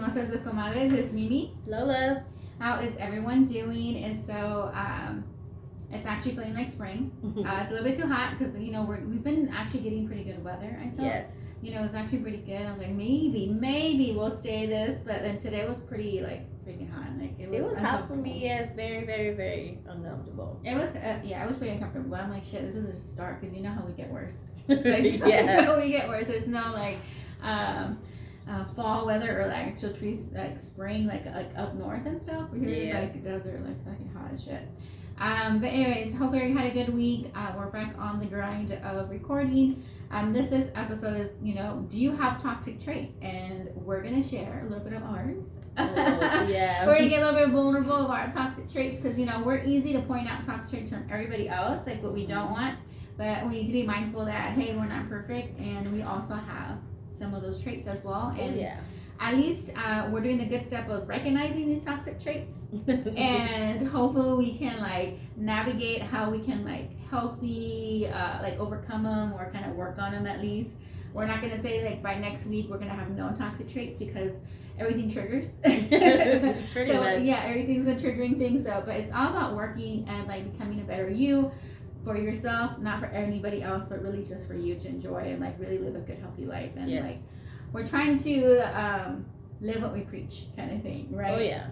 Mimosas with Comadres. It's Mimi. Lola. How is everyone doing? It's actually feeling like spring. It's a little bit too hot because we've been actually getting pretty good weather. I felt. Yes. It's actually pretty good. I was like, maybe we'll stay this, but then today was pretty like freaking hot. Like it was hot for me. Yes, very, very, very uncomfortable. It was it was pretty uncomfortable. I'm like, shit, this is a start because you know how we get worse. Like, yeah, we get worse. There's no like. Fall weather or like actual trees like spring like up north and stuff. We're here it's like desert, like fucking hot as shit. But anyways, hopefully you had a good week. We're back on the grind of recording. This episode is, do you have toxic trait? And we're gonna share a little bit of ours. Yeah. We're gonna get a little bit vulnerable of our toxic traits because we're easy to point out toxic traits from everybody else, like what we don't want. But we need to be mindful that hey, we're not perfect, and we also have some of those traits as well. And at least we're doing the good step of recognizing these toxic traits and hopefully we can like navigate how we can like healthy like overcome them or kind of work on them. At least we're not going to say like by next week we're going to have no toxic traits because everything triggers. Pretty much. Yeah, everything's a triggering thing. So but it's all about working and like becoming a better you for yourself, not for anybody else, but really just for you to enjoy and like really live a good healthy life. And like we're trying to live what we preach kind of thing, right? Oh yeah.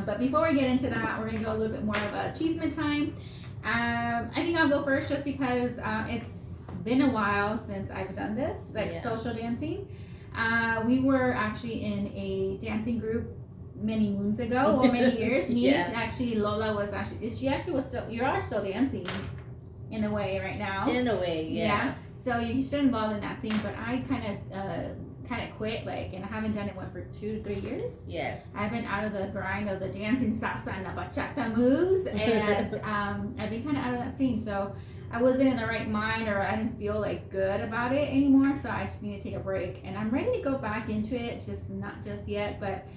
But before we get into that, we're gonna go a little bit more of a achievement time. I think I'll go first just because it's been a while since I've done this, like social dancing. We were actually in a dancing group many moons ago or many years. Lola was you are still dancing in a way right now. In a way, yeah. So you're still involved in that scene, but I kind of quit, like, and I haven't done it for 2 to 3 years. Yes. I've been out of the grind of the dancing salsa and the bachata moves, and I've been kind of out of that scene. So I wasn't in the right mind, or I didn't feel like good about it anymore. So I just need to take a break, and I'm ready to go back into it. It's just not just yet, but.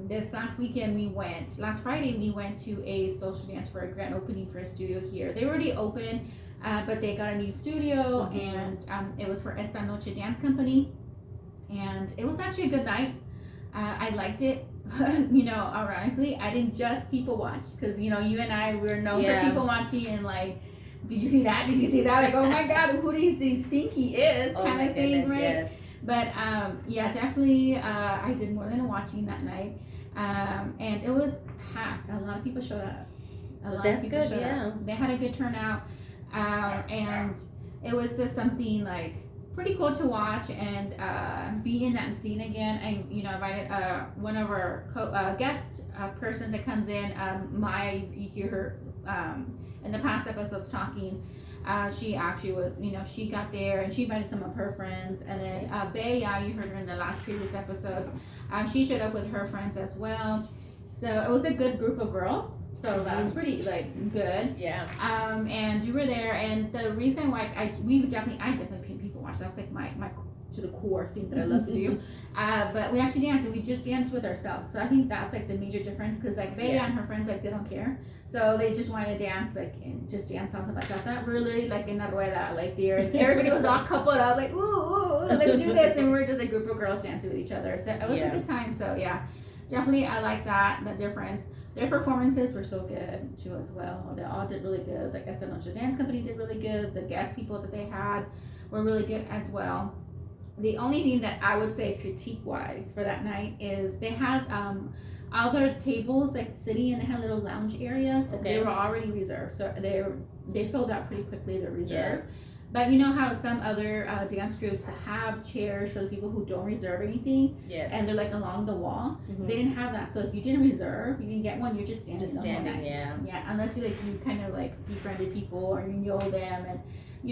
This last Friday we went to a social dance for a grand opening for a studio here. They already open, but they got a new studio, and it was for Esta Noche Dance Company, and it was actually a good night. I liked it. Ironically, I didn't just people watch because you and I we're known for people watching and like, did you see that? Did you see that? Like, oh my God, who does he think he is? Kind of thing, right? Yes. But definitely I did more than watching that night, and it was packed. A lot of people showed up. That's good. Yeah, they had a good turnout, and it was just something like pretty cool to watch and be in that scene again. I invited one of our guest persons that comes in. Maya, you hear her in the past episodes talking. She actually was, she got there and she invited some of her friends. And then Bea, you heard her in the last previous episode. She showed up with her friends as well. So it was a good group of girls. So that's pretty like good. Yeah. And you were there, and the reason why I definitely people watch. That's like my to the core thing that I love to do. But we actually dance, and we just dance with ourselves. So I think that's like the major difference, because like Bea and her friends, like they don't care. So they just want to dance, like, and just dance salsa bachata. We're literally like in a rueda, like there, and everybody was all coupled up, like, ooh, let's do this. And we're just a group of girls dancing with each other. So it was a good time. So yeah, definitely I like that, the difference. Their performances were so good too as well. They all did really good. Like I said, Noche Dance Company did really good. The guest people that they had were really good as well. The only thing that I would say critique-wise for that night is they had all their tables like sitting, and they had little lounge areas. Okay. They were already reserved, so they sold out pretty quickly. They're reserved. Yes. But you know how some other dance groups have chairs for the people who don't reserve anything, and they're like along the wall. They didn't have that, so if you didn't reserve, you didn't get one. You're just standing. Yeah. Unless you kind of like befriended people or you know them, and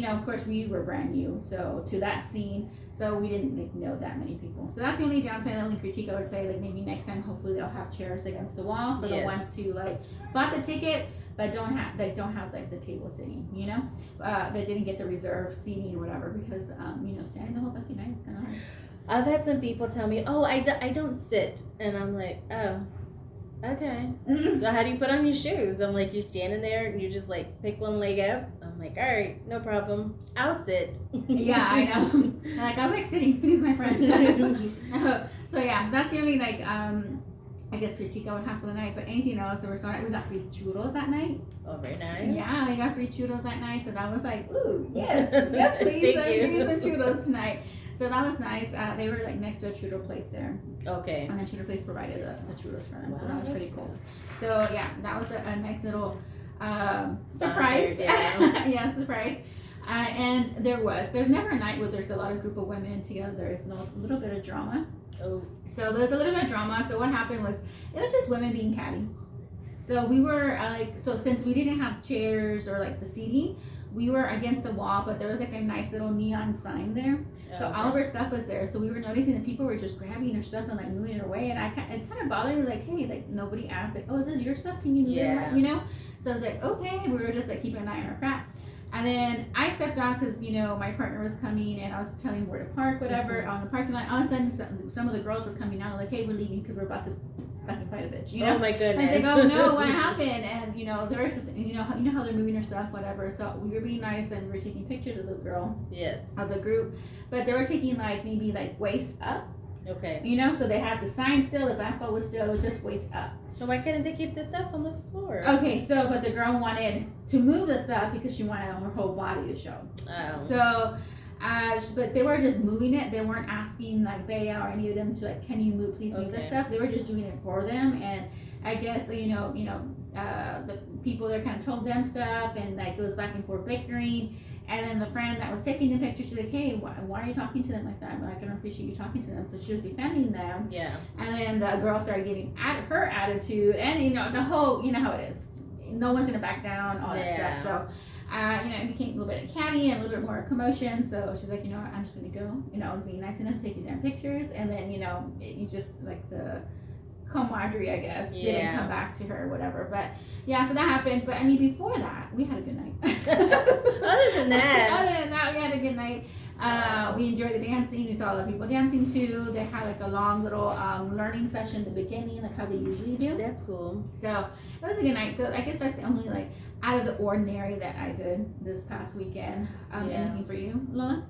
of course we were brand new, so to that scene, so we didn't know that many people. So that's the only downside, the only critique I would say. Like maybe next time, hopefully they'll have chairs against the wall for the ones who like bought the ticket but don't have like the table sitting, that didn't get the reserved seating or whatever, because standing the whole fucking night is kind of hard. I've had some people tell me, oh, I don't sit, and I'm like, oh, okay. So how do you put on your shoes? I'm like, you're standing there and you just like pick one leg up. I'm I'm like, all right, no problem. I'll sit. Yeah, I know. Like, I'm like sitting. Sitting's my friend. So yeah, that's the only like I guess critique I would have for the night. But anything else, we got free churros that night. Oh, very nice. Yeah, we got free churros that night, so that was like, ooh, yes, yes, please, give me some churros tonight. So that was nice. They were like next to a churro place there. Okay. And the churro place provided the churros for them, Wow, so that was pretty cool. Nice. So yeah, that was a nice little surprise. Yeah. Yeah, surprise. And there's never a night where there's a lot of group of women together. There is a little bit of drama. Oh. So there was a little bit of drama. So what happened was, it was just women being catty. So we were since we didn't have chairs or like the seating, we were against the wall, but there was like a nice little neon sign there. So all of our stuff was there. So we were noticing that people were just grabbing our stuff and like moving it away. And it kind of bothered me, like, hey, like nobody asked, like, oh, is this your stuff? Can you move it? Like, you know? So I was like, okay. We were just like keeping an eye on our crap. And then I stepped out because, my partner was coming and I was telling him where to park, whatever, on the parking lot. All of a sudden, some of the girls were coming out like, hey, we're leaving because we're about to fucking fight a bitch, Oh my goodness. I was like, oh no, what happened? And, the rest was, you know how they're moving their stuff, whatever. So we were being nice and we were taking pictures of the girl. Yes. Of the group. But they were taking maybe waist up. Okay. So they had the sign still, the backhoe was still just waist up. So why couldn't they keep the stuff on the floor? Okay, so but the girl wanted to move the stuff because she wanted her whole body to show. Oh. So, but they were just moving it. They weren't asking Bea or any of them to can you move, please move the stuff. They were just doing it for them. And I guess the people there kind of told them stuff, and that goes back and forth bickering. And then the friend that was taking the picture, she's like, hey, why are you talking to them like that? I'm like, I don't appreciate you talking to them. So she was defending them. Yeah. And then the girl started giving her attitude. And, the whole, how it is. No one's going to back down, all that stuff. So, it became a little bit of catty and a little bit more commotion. So she's like, I'm just going to go. I was being nice enough, taking damn pictures. And then, you just, the camaraderie, I guess, didn't come back to her or whatever. But yeah, so that happened. But before that, we had a good night. Other than that, we had a good night. We enjoyed the dancing. We saw a lot of people dancing too. They had a long little learning session at the beginning, like how they usually do. That's cool. So it was a good night. So I guess that's the only out of the ordinary that I did this past weekend. Anything for you, Lola?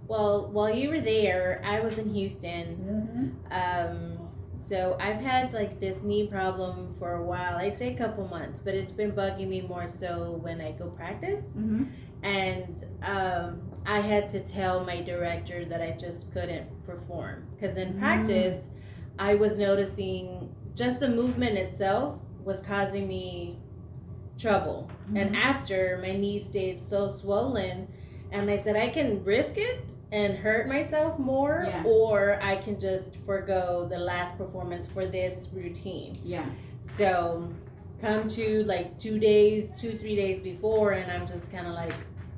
Well, while you were there, I was in Houston. Mm-hmm. So I've had this knee problem for a while. I'd say a couple months, but it's been bugging me more so when I go practice. Mm-hmm. And I had to tell my director that I just couldn't perform because in practice, I was noticing just the movement itself was causing me trouble. Mm-hmm. And after, my knee stayed so swollen, and I said I can risk it and hurt myself more, or I can just forgo the last performance for this routine. Yeah. So come to 3 days before, and I'm just kind of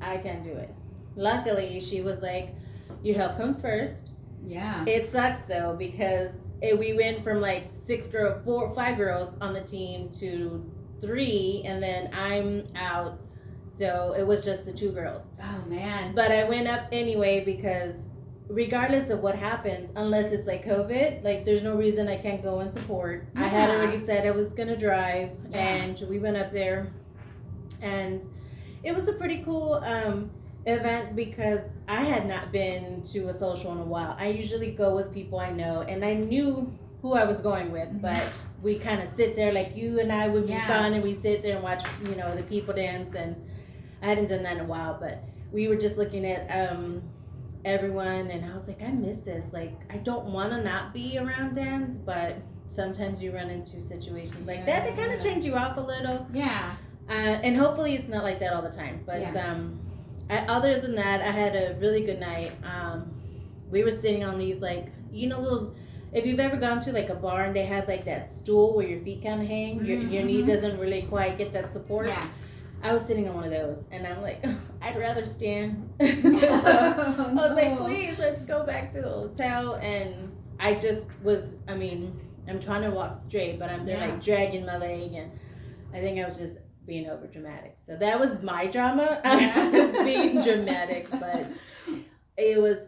I can't do it. Luckily, she was like, your health comes first. Yeah. It sucks though, because we went from 5 girls on the team to 3, and then I'm out. So it was just the 2 girls. Oh man. But I went up anyway because regardless of what happens, unless it's COVID, there's no reason I can't go and support. Yeah. I had already said I was gonna drive, and we went up there, and it was a pretty cool event because I had not been to a social in a while. I usually go with people I know, and I knew who I was going with, but we kind of sit there you and I would be fun, and we sit there and watch the people dance, and I hadn't done that in a while, but we were just looking at everyone, and I was like, I miss this. I don't want to not be around dance, but sometimes you run into situations like that kind of turns you off a little. Yeah. And hopefully it's not like that all the time. But other than that, I had a really good night. We were sitting on these those, if you've ever gone to a bar and they have that stool where your feet kind of hang, your knee doesn't really quite get that support. Yeah. I was sitting on one of those, and I'm like, I'd rather stand. So I was like, please, let's go back to the hotel. And I just was, I'm trying to walk straight, but I'm there dragging my leg, and I think I was just being over dramatic. So that was my drama. I was being dramatic, but it was,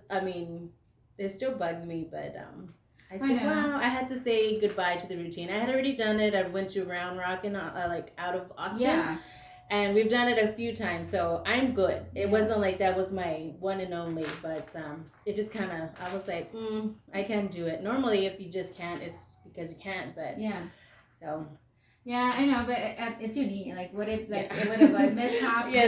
it still bugs me, but I said, wow, I had to say goodbye to the routine. I had already done it. I went to Round Rock and out of Austin. Yeah. And we've done it a few times, so I'm good. It wasn't like that was my one and only, but it just kind of, I was like, I can't do it. Normally, if you just can't, it's because you can't, but so. Yeah, I know, but it's your knee. Like, what if, like, it would have, like, mishap? We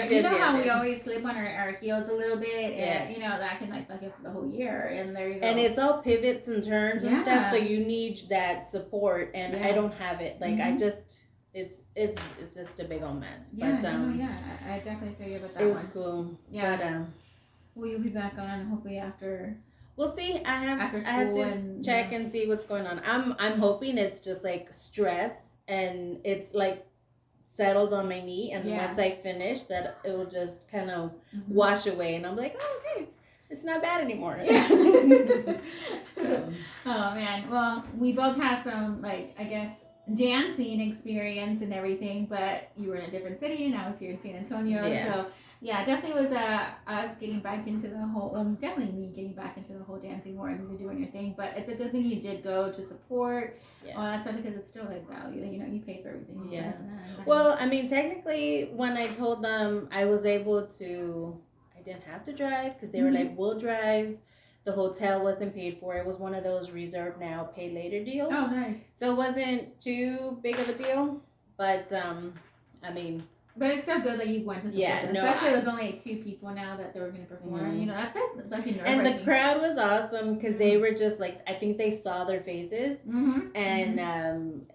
always slip on our heels a little bit, and, you know, that can, like, fuck up the whole year, and there you go. And it's all pivots and turns and stuff, so you need that support, and I don't have it. Like, I just... It's just a big old mess. Yeah, but, I definitely feel you about that. It was cool. Yeah. But, well, you'll be back on hopefully after. We'll see. I have to check and see what's going on. I'm hoping it's just like stress and it's like settled on my knee, and once I finish, that it will just kind of wash away, and I'm like, oh, okay, it's not bad anymore. So. Oh man. Well, we both have some, like, I guess, dancing experience and everything, but you were in a different city and I was here in San Antonio. So definitely was us getting back into the whole, definitely me getting back into the whole dancing more, and you doing your thing. But it's a good thing you did go to support all that stuff, because it's still like value, you know, you pay for everything. Well, I mean, technically when I told them I was able to, I didn't have to drive, because they were like, we'll drive. The hotel wasn't paid for. It was one of those reserve now, pay later deals. Oh, nice. So it wasn't too big of a deal, but I mean. But it's still good that you went to support them. Especially it was only 2 people now that they were going to perform. You know, that's it. Like, and the crowd was awesome, because they were just like, I think they saw their faces. And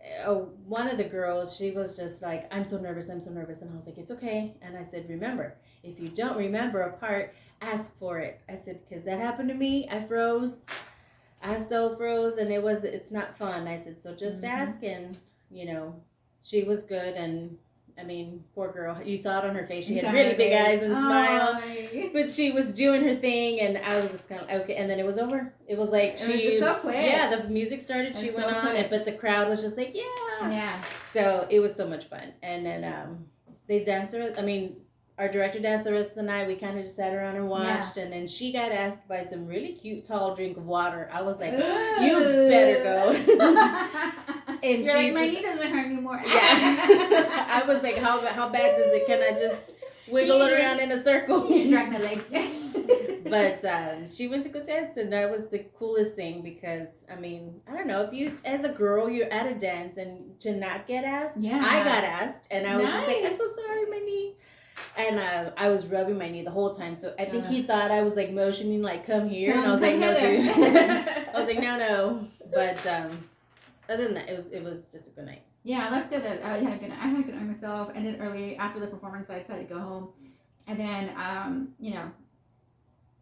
one of the girls, she was just like, I'm so nervous. And I was like, it's okay. And I said, remember, if you don't remember a part, ask for it. I said, because that happened to me. I froze. I so froze, and it's not fun. I said, so just ask. And, you know, she was good. And I mean, poor girl, you saw it on her face. She had really big eyes and smiled, but she was doing her thing, and I was just kind of okay. And then it was over. It was like it was so quick. Yeah, the music started. She went on it, but the crowd was just like, yeah. So it was so much fun. And then they danced. I mean, our director danced the rest of the night. We kind of just sat around and watched, and then she got asked by some really cute tall drink of water. I was like, you better go. And you're like, my knee doesn't hurt anymore. Yeah. I was like, how bad does it? Can I just wiggle it around in a circle? You just drag my leg. But she went to go dance, and that was the coolest thing, because, I mean, I don't know, if you, as a girl, you're at a dance, and to not get asked, I got asked, and I was just like, I'm so sorry, my knee. And I was rubbing my knee the whole time, so I think he thought I was like motioning, like, come here, and I was like, no, dude. I was like, no. But other than that, it was just a good night. Yeah, that's good that I had a good night myself. And then early after the performance, I decided to go home, and then you know,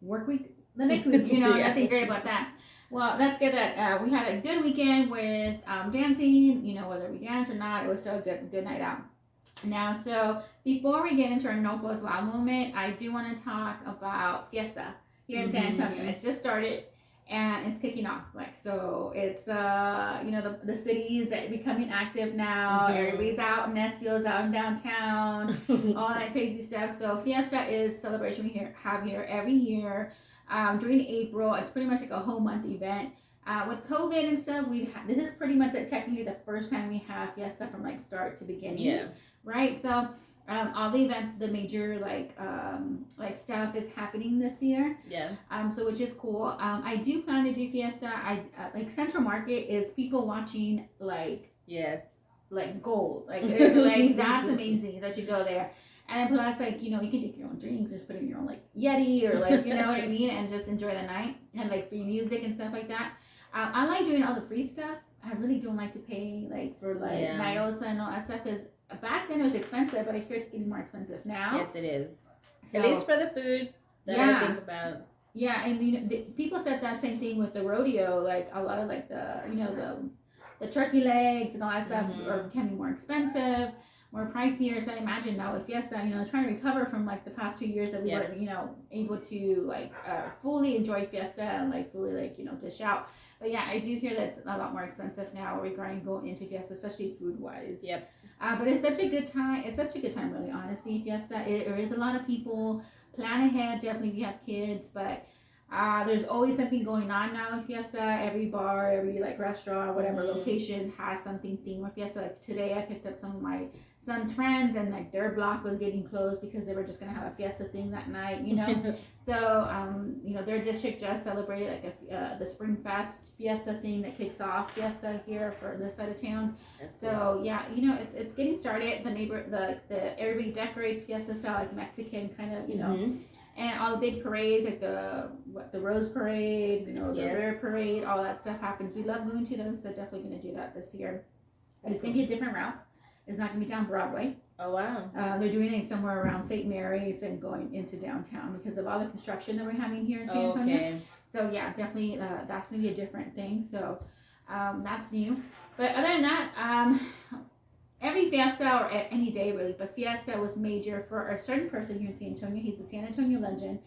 work week the next week. You know, nothing great about that. Well, that's good that we had a good weekend with dancing. You know, whether we danced or not, it was still a good night out. Now, so before we get into our No Post Wow moment, I do want to talk about Fiesta here in San Antonio. It's just started, and it's kicking off. Like, so it's you know, the city's becoming active now. Everybody's out, Necio's out in downtown, all that crazy stuff. So Fiesta is a celebration we have here every year during April. It's pretty much like a whole month event. With COVID and stuff, this is pretty much like technically the first time we have Fiesta from like start to beginning, right? So all the events, the major like stuff is happening this year. So which is cool. I do plan to do Fiesta. I like Central Market is people watching like gold, like that's amazing that you go there. And then plus, like, you know, you can take your own drinks, just put in your own, like, Yeti or, like, you know what I mean? And just enjoy the night. And, like, free music and stuff like that. I like doing all the free stuff. I really don't like to pay, like, for, like, Myosa and all that stuff. Because back then it was expensive, but I hear it's getting more expensive now. Yes, it is. So, at least for the food that I think about. Yeah, and, you know, people said that same thing with the rodeo. Like, a lot of, like, the, you know, the turkey legs and all that stuff are becoming more expensive, more pricier. So I imagine now with Fiesta, you know, trying to recover from like the past 2 years that we were, you know, able to like fully enjoy Fiesta and like fully like, you know, dish out. But yeah, I do hear that it's a lot more expensive now regarding going into Fiesta, especially food wise. But it's such a good time. It's such a good time, really, honestly, Fiesta. There is a lot of people. Plan ahead, definitely if you have kids, but There's always something going on now with Fiesta. Every bar, every like restaurant, whatever location has something themed with Fiesta. Like today, I picked up some of my son's friends, and like their block was getting closed because they were just gonna have a Fiesta thing that night, you know. So, you know, their district just celebrated like the Spring Fest Fiesta thing that kicks off Fiesta here for this side of town. So yeah, you know, it's getting started. The everybody decorates Fiesta style, like Mexican kind of, you know. And all the big parades, like the Rose Parade, you know, the Rare Parade, all that stuff happens. We love going to those, so definitely going to do that this year. It's going to be a different route. It's not going to be down Broadway. Oh, wow. They're doing it somewhere around St. Mary's and going into downtown because of all the construction that we're having here in San Antonio. Okay. So, yeah, definitely that's going to be a different thing. So, that's new. But other than that, every Fiesta or any day really, but Fiesta was major for a certain person here in San Antonio. He's a San Antonio legend,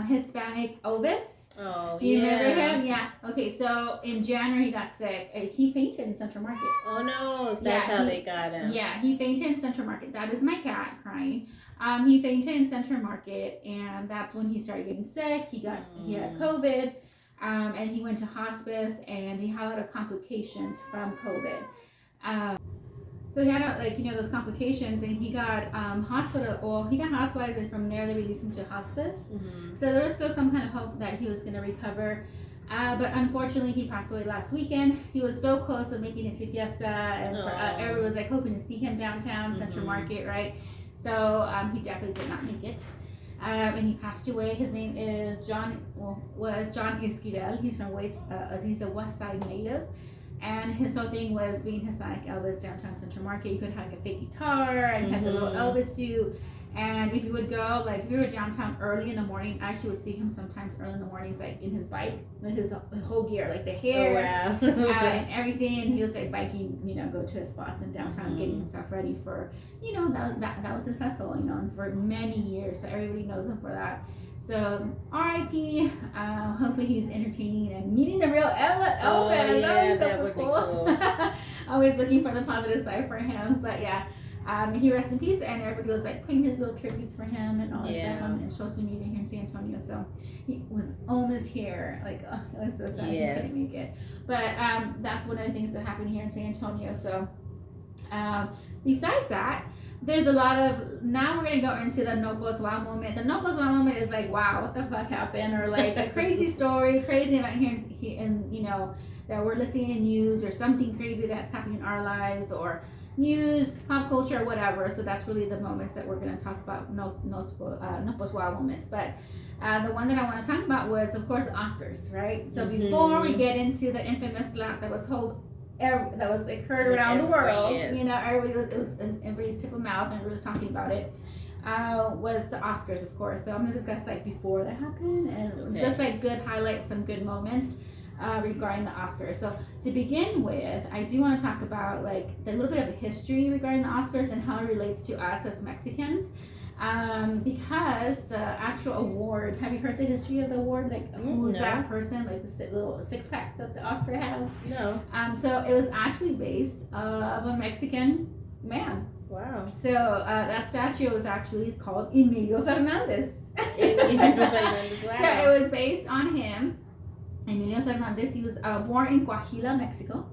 Hispanic Elvis. Oh, you remember him? Yeah. Okay, so in January he got sick. He fainted in Central Market. Oh no, that's how they got him. Yeah, he fainted in Central Market. That is my cat crying. He fainted in Central Market, and that's when he started getting sick. He had COVID, and he went to hospice, and he had a lot of complications from COVID. So he had those complications, and he got he got hospitalized, and from there they released him to hospice. So there was still some kind of hope that he was going to recover, but unfortunately he passed away last weekend. He was so close to making it to Fiesta, and everyone was like hoping to see him downtown Central Market, right? So he definitely did not make it, and he passed away. His name is John Esquivel. He's from he's a West Side native. And his whole thing was being Hispanic Elvis downtown Central Market. You could have like a fake guitar, and you had the little Elvis suit. And if you would go, like if you were downtown early in the morning, I actually would see him sometimes early in the mornings, like in his bike, with his whole gear, like the hair and everything. And he was like biking, you know, go to his spots in downtown, getting himself ready for, you know, that was his hustle, you know, and for many years. So everybody knows him for that. So R.I.P. Hopefully he's entertaining and meeting the real Elvis. Oh yeah, that would be cool. Always looking for the positive side for him. But yeah. He rests in peace, and everybody was like putting his little tributes for him and all this stuff on social media here in San Antonio. So he was almost here. Like, it was so sad he couldn't make it. But that's one of the things that happened here in San Antonio. So besides that, there's a lot of, now we're going to go into the no post wow moment. The no post wow moment is like, wow, what the fuck happened? Or like a crazy story, crazy event here in you know, that we're listening in news, or something crazy that's happening in our lives, or news, pop culture, whatever. So that's really the moments that we're going to talk about, no post wow moments. But the one that I want to talk about was, of course, Oscars, right? So before we get into the infamous slap that was heard around the world, you know, everybody's tip of mouth, and everybody was talking about it. Was the Oscars, of course. So I'm gonna discuss like before that happened, and just like good highlights, some good moments regarding the Oscars. So to begin with, I do want to talk about like a little bit of the history regarding the Oscars and how it relates to us as Mexicans. Because the actual award, have you heard the history of the award? Like, who's that person? Like the little six-pack that the Oscar has? No. So it was actually based of a Mexican man. Wow. So that statue is called Emilio Fernandez. Emilio Fernandez, wow. So it was based on him. Emilio Fernandez, he was born in Coahuila, Mexico.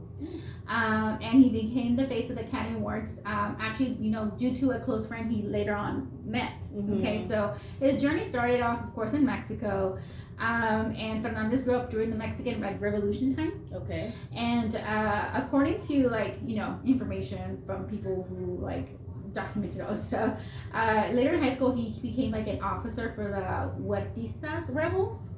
And he became the face of the Academy Awards, actually, you know, due to a close friend he later on met. Okay, so his journey started off, of course, in Mexico. And Fernandez grew up during the Mexican Revolution time. Okay. And according to, like, you know, information from people who, like, documented all this stuff, later in high school, he became, like, an officer for the Huertistas rebels.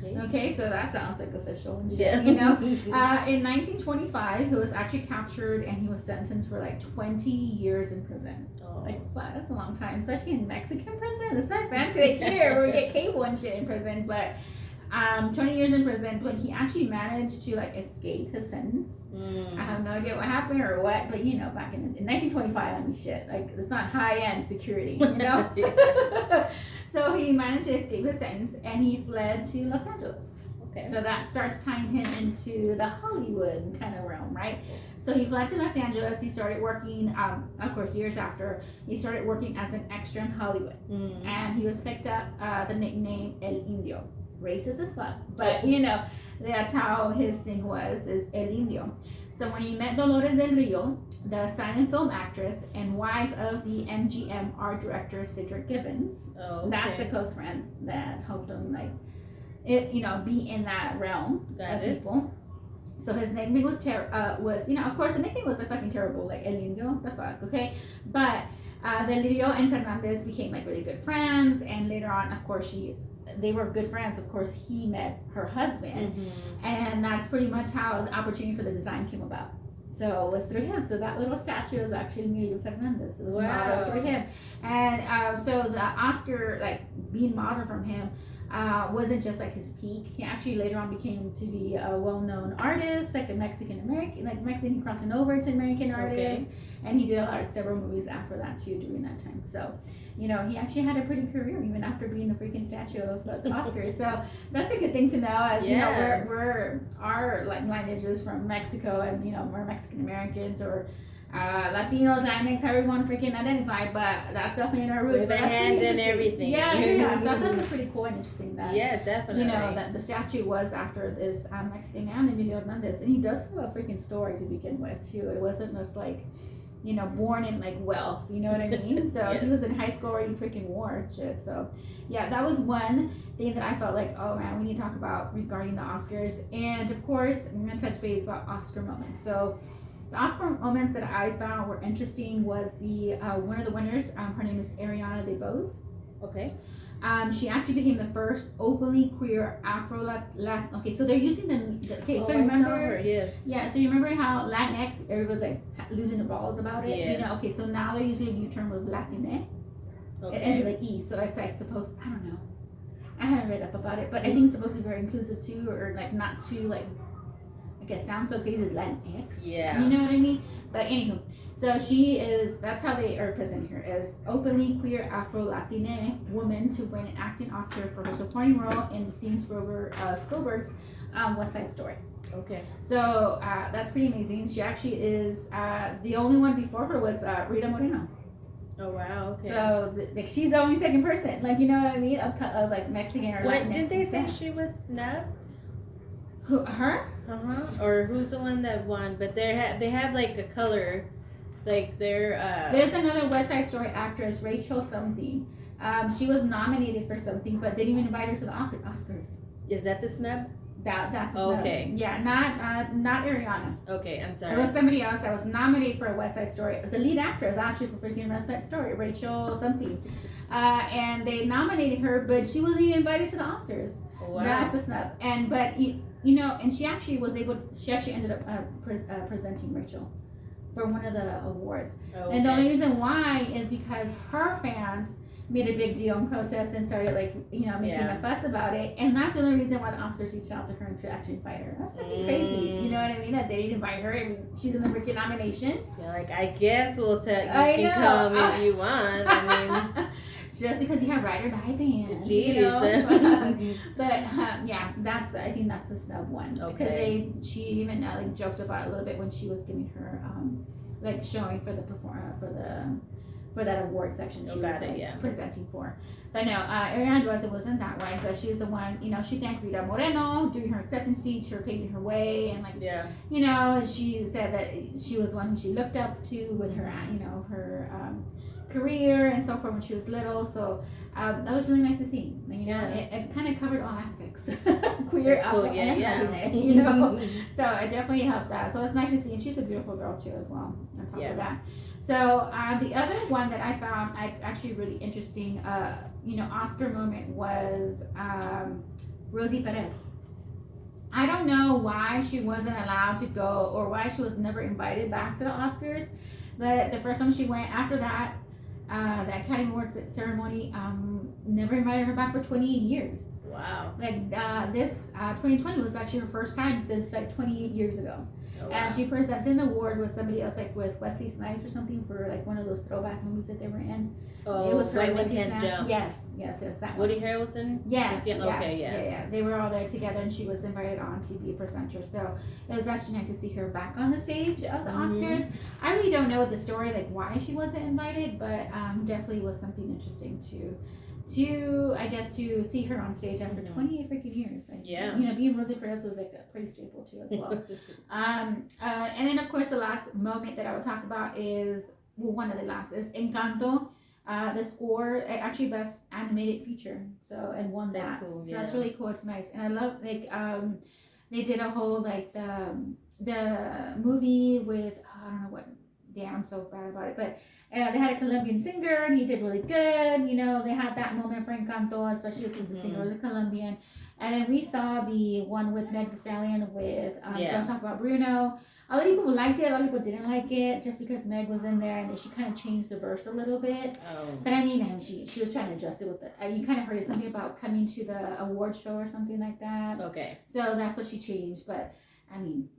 Okay, so that sounds like official and shit, you know. In 1925, he was actually captured, and he was sentenced for like 20 years in prison. Like, wow, that's a long time, especially in Mexican prison. It's not fancy like here where we get cable and shit in prison, but 20 years in prison. But he actually managed to like escape his sentence. I have no idea what happened or what, but you know, back in 1925, I mean, shit, like it's not high-end security, you know. So he managed to escape his sentence, and he fled to Los Angeles. Okay. So that starts tying him into the Hollywood kind of realm, right? So he fled to Los Angeles. He started working, of course, years after, he started working as an extra in Hollywood. And he was picked up the nickname El Indio. racist as fuck, but you know, that's how his thing was, is El Indio. So when he met Dolores del Rio, the silent film actress and wife of the MGM art director Cedric Gibbons, that's the close friend that helped him like it, you know, be in that realm of people. So his nickname was you know, of course the nickname was like fucking terrible, like El Indio, the fuck, okay? But Del Rio and Fernandez became like really good friends, and later on, of course, they were good friends. Of course, he met her husband, and that's pretty much how the opportunity for the design came about. So it was through him. So that little statue is actually Emilio Fernandez. It was modeled through him, and so the Oscar, like being modeled from him, wasn't just like his peak. He actually later on became to be a well-known artist, like a Mexican crossing over to American artist, and he did several movies after that too during that time. So, you know, he actually had a pretty career even after being the freaking statue of the Oscars. So that's a good thing to know, as you know, we're our like lineage is from Mexico, and you know, we're Mexican Americans or Latinos, Latinx, however you want to freaking identify, but that's definitely in our roots. With a hand and everything. Yeah. So I thought it was pretty cool and interesting that, definitely, you know, that the statue was after this Mexican man, Emilio Hernandez, and he does have a freaking story to begin with too. It wasn't just like, you know, born in like wealth, you know what I mean? So he was in high school where he freaking wore shit. So yeah, that was one thing that I felt like, oh man, we need to talk about regarding the Oscars. And of course, we're gonna touch base about Oscar moments. So the Oscar moments that I found were interesting was the one of the winners. Her name is Ariana DeBose. Okay. She actually became the first openly queer Afro-Latin. Okay, so they're using so remember, yeah. So you remember how Latinx, everybody's like losing the balls about it. You know, okay. So now they're using a new term of Latine. It ends with E, so it's like supposed. I don't know. I haven't read up about it, but I think it's supposed to be very inclusive too, or like not too like. I guess sounds so crazy as Latinx. Yeah. You know what I mean? But anywho, so she is, that's how they are presenting her, as openly queer Afro-Latina woman to win an acting Oscar for her supporting role in Steven Spielberg's West Side Story. Okay. So that's pretty amazing. She actually is, the only one before her was Rita Moreno. Oh wow, okay. So like she's the only second person, like, you know what I mean, of like Mexican or Latinx. What did they say she was snubbed? Who, her? Or who's the one that won? But they have like a color, like they're. There's another West Side Story actress, Rachel something. She was nominated for something, but they didn't even invite her to the Oscars. Is that the snub? That's a snub. Okay. Yeah, not Ariana. Okay, I'm sorry. It was somebody else that was nominated for a West Side Story. The lead actress actually for freaking West Side Story, Rachel something. And they nominated her, but she wasn't even invited to the Oscars. Wow. That's a snub. But you know, and she actually ended up presenting Rachel for one of the awards. And the only reason why is because her fans made a big deal and protest and started like, you know, making a fuss about it. And that's the only reason why the Oscars reached out to her and to actually invite her. That's fucking crazy. You know what I mean? That they didn't invite her. I mean, she's in the freaking nominations. You're like, I guess we'll tell you can come if you want. I mean, just because you have ride or die fans. Jeez. You know? But yeah, I think that's a snub one. Okay. Because she even like joked about it a little bit when she was giving her like showing for the for that award section she was presenting for. But no, Ariana DeBose wasn't that way, but she's the one, you know, she thanked Rita Moreno during her acceptance speech for paving her way, and like, you know, she said that she was one who she looked up to with her, you know, her career and so forth when she was little. So that was really nice to see. You know, it kind of covered all aspects, queer, Afro, and Latina, you know. So it definitely helped that. So it's nice to see, and she's a beautiful girl too as well. On top of that, so the other one that I found actually really interesting, you know, Oscar moment was Rosie Perez. I don't know why she wasn't allowed to go, or why she was never invited back to the Oscars. But the first time she went after that, the Academy Awards ceremony never invited her back for 28 years. Wow. Like this 2020 was actually her first time since like 28 years ago. Oh, wow. And she presented an award with somebody else, like with Wesley Snipes or something, for like one of those throwback movies that they were in. Oh, it was her. Wesley Snipes. Yes, that Woody Harrelson? Yes. Yeah. They were all there together, and she was invited on to be a presenter. So it was actually nice to see her back on the stage of the Oscars. I really don't know the story, like why she wasn't invited, but definitely was something interesting to see her on stage after 28 freaking years. Like, yeah. You know, being Rosie Perez was like a pretty staple too as well. And then of course the last moment that I would talk about is, well, one of the last is Encanto. The score, actually best animated feature. So, and won that. That's cool. So Yeah. that's really cool. It's nice. And I love, like, they did a whole, like, the movie with, I don't know what, damn, I'm so bad about it, but they had a Colombian singer and he did really good. You know, they had that moment for Encanto, especially because the singer was a Colombian. And then we saw the one with Meg Thee Stallion with Don't Talk About Bruno. A lot of people liked it, a lot of people didn't like it, just because Meg was in there and she kind of changed the verse a little bit. But I mean, and she was trying to adjust it with the, you kind of heard it, something about coming to the award show or something like that. Okay. So that's what she changed, but I mean,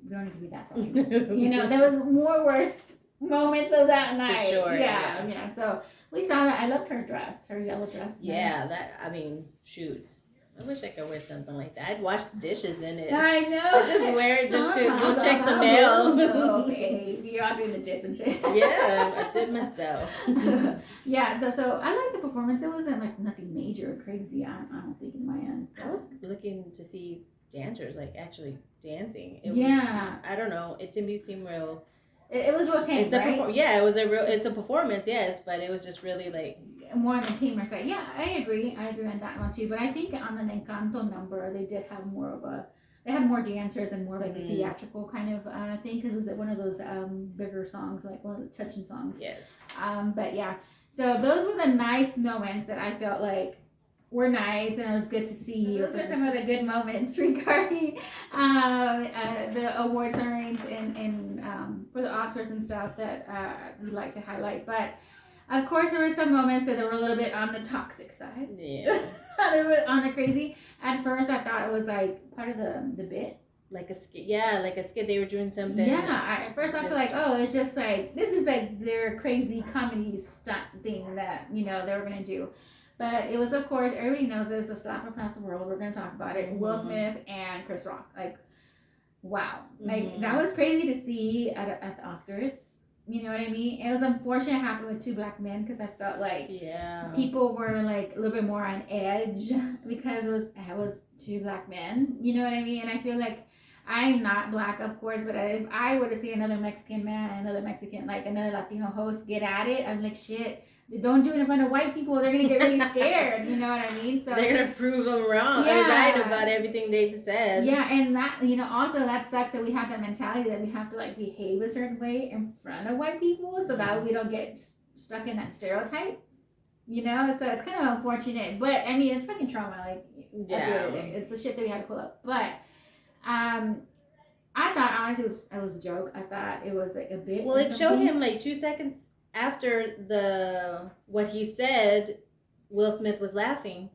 we don't need to be that salty. You know, there was more worse moments of that night. For sure. Yeah. So we saw that. I loved her dress, her yellow dress. Yeah, that, I mean, shoot. I wish I could wear something like that. I'd wash dishes in it. I know. I just wear it just to go check the mail. Okay, you're all doing the dip and shit. Yeah, I did myself. Yeah, so I liked the performance. It wasn't like nothing major or crazy. I don't think in my end. I was looking to see dancers like actually dancing. It was, I don't know. It to me seemed real. It was real tame, right? It's a performance, yes, but it was just really like more on the tamer side. Yeah, I agree on that one too. But I think on the Encanto number, they did have they had more dancers and more like a theatrical kind of thing, because it was one of those bigger songs, like one of the touching songs. Yes. But yeah, so those were the nice moments that I felt like were nice, and it was good to see. Those were some of the good moments regarding the award ceremonies and for the Oscars and stuff that we like to highlight. But of course, there were some moments that were a little bit on the toxic side. Yeah. They were on the crazy. At first, I thought it was like part of the bit. Like a skit. Yeah, like a skit. They were doing something. Yeah. At first, I was like, oh, it's just like, this is like their crazy comedy stunt thing that, you know, they were going to do. But it was, of course, everybody knows this, a slap across the world. We're going to talk about it. Will Smith and Chris Rock. Like, wow. Like, that was crazy to see at the Oscars. You know what I mean? It was unfortunate it happened with two black men, because I felt like people were like a little bit more on edge because it was two black men. You know what I mean? And I feel like I'm not black, of course, but if I were to see another Mexican man, another Latino host get at it, I'm like, shit, don't do it in front of white people. They're going to get really scared. You know what I mean? So they're going to prove them wrong. Yeah. Right about everything they've said. Yeah, and that, you know, also that sucks that we have that mentality that we have to like behave a certain way in front of white people so that we don't get stuck in that stereotype. You know? So it's kind of unfortunate. But, I mean, it's fucking trauma. Like, it's the shit that we had to pull up. But, I thought honestly it was a joke. I thought it was like a bit. Well, it showed him like 2 seconds after what he said. Will Smith was laughing.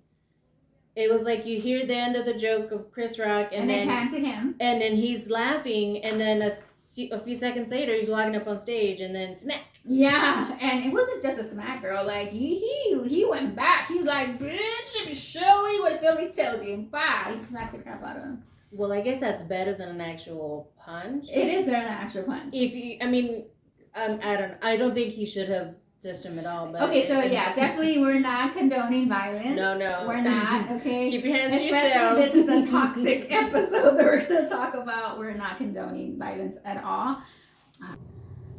It was like you hear the end of the joke of Chris Rock, and then pan to him, and then he's laughing, and then a few seconds later he's walking up on stage, and then smack. Yeah, and it wasn't just a smack, girl. Like he went back. He's like, bitch, let me show you what Philly tells you. And bye, he smacked the crap out of him. Well, I guess that's better than an actual punch. It is better than an actual punch. I don't think he should have touched him at all. But okay, so yeah, definitely we're not condoning violence. No, we're not. Okay, keep your hands to yourself. Especially this is a toxic episode that we're going to talk about. We're not condoning violence at all.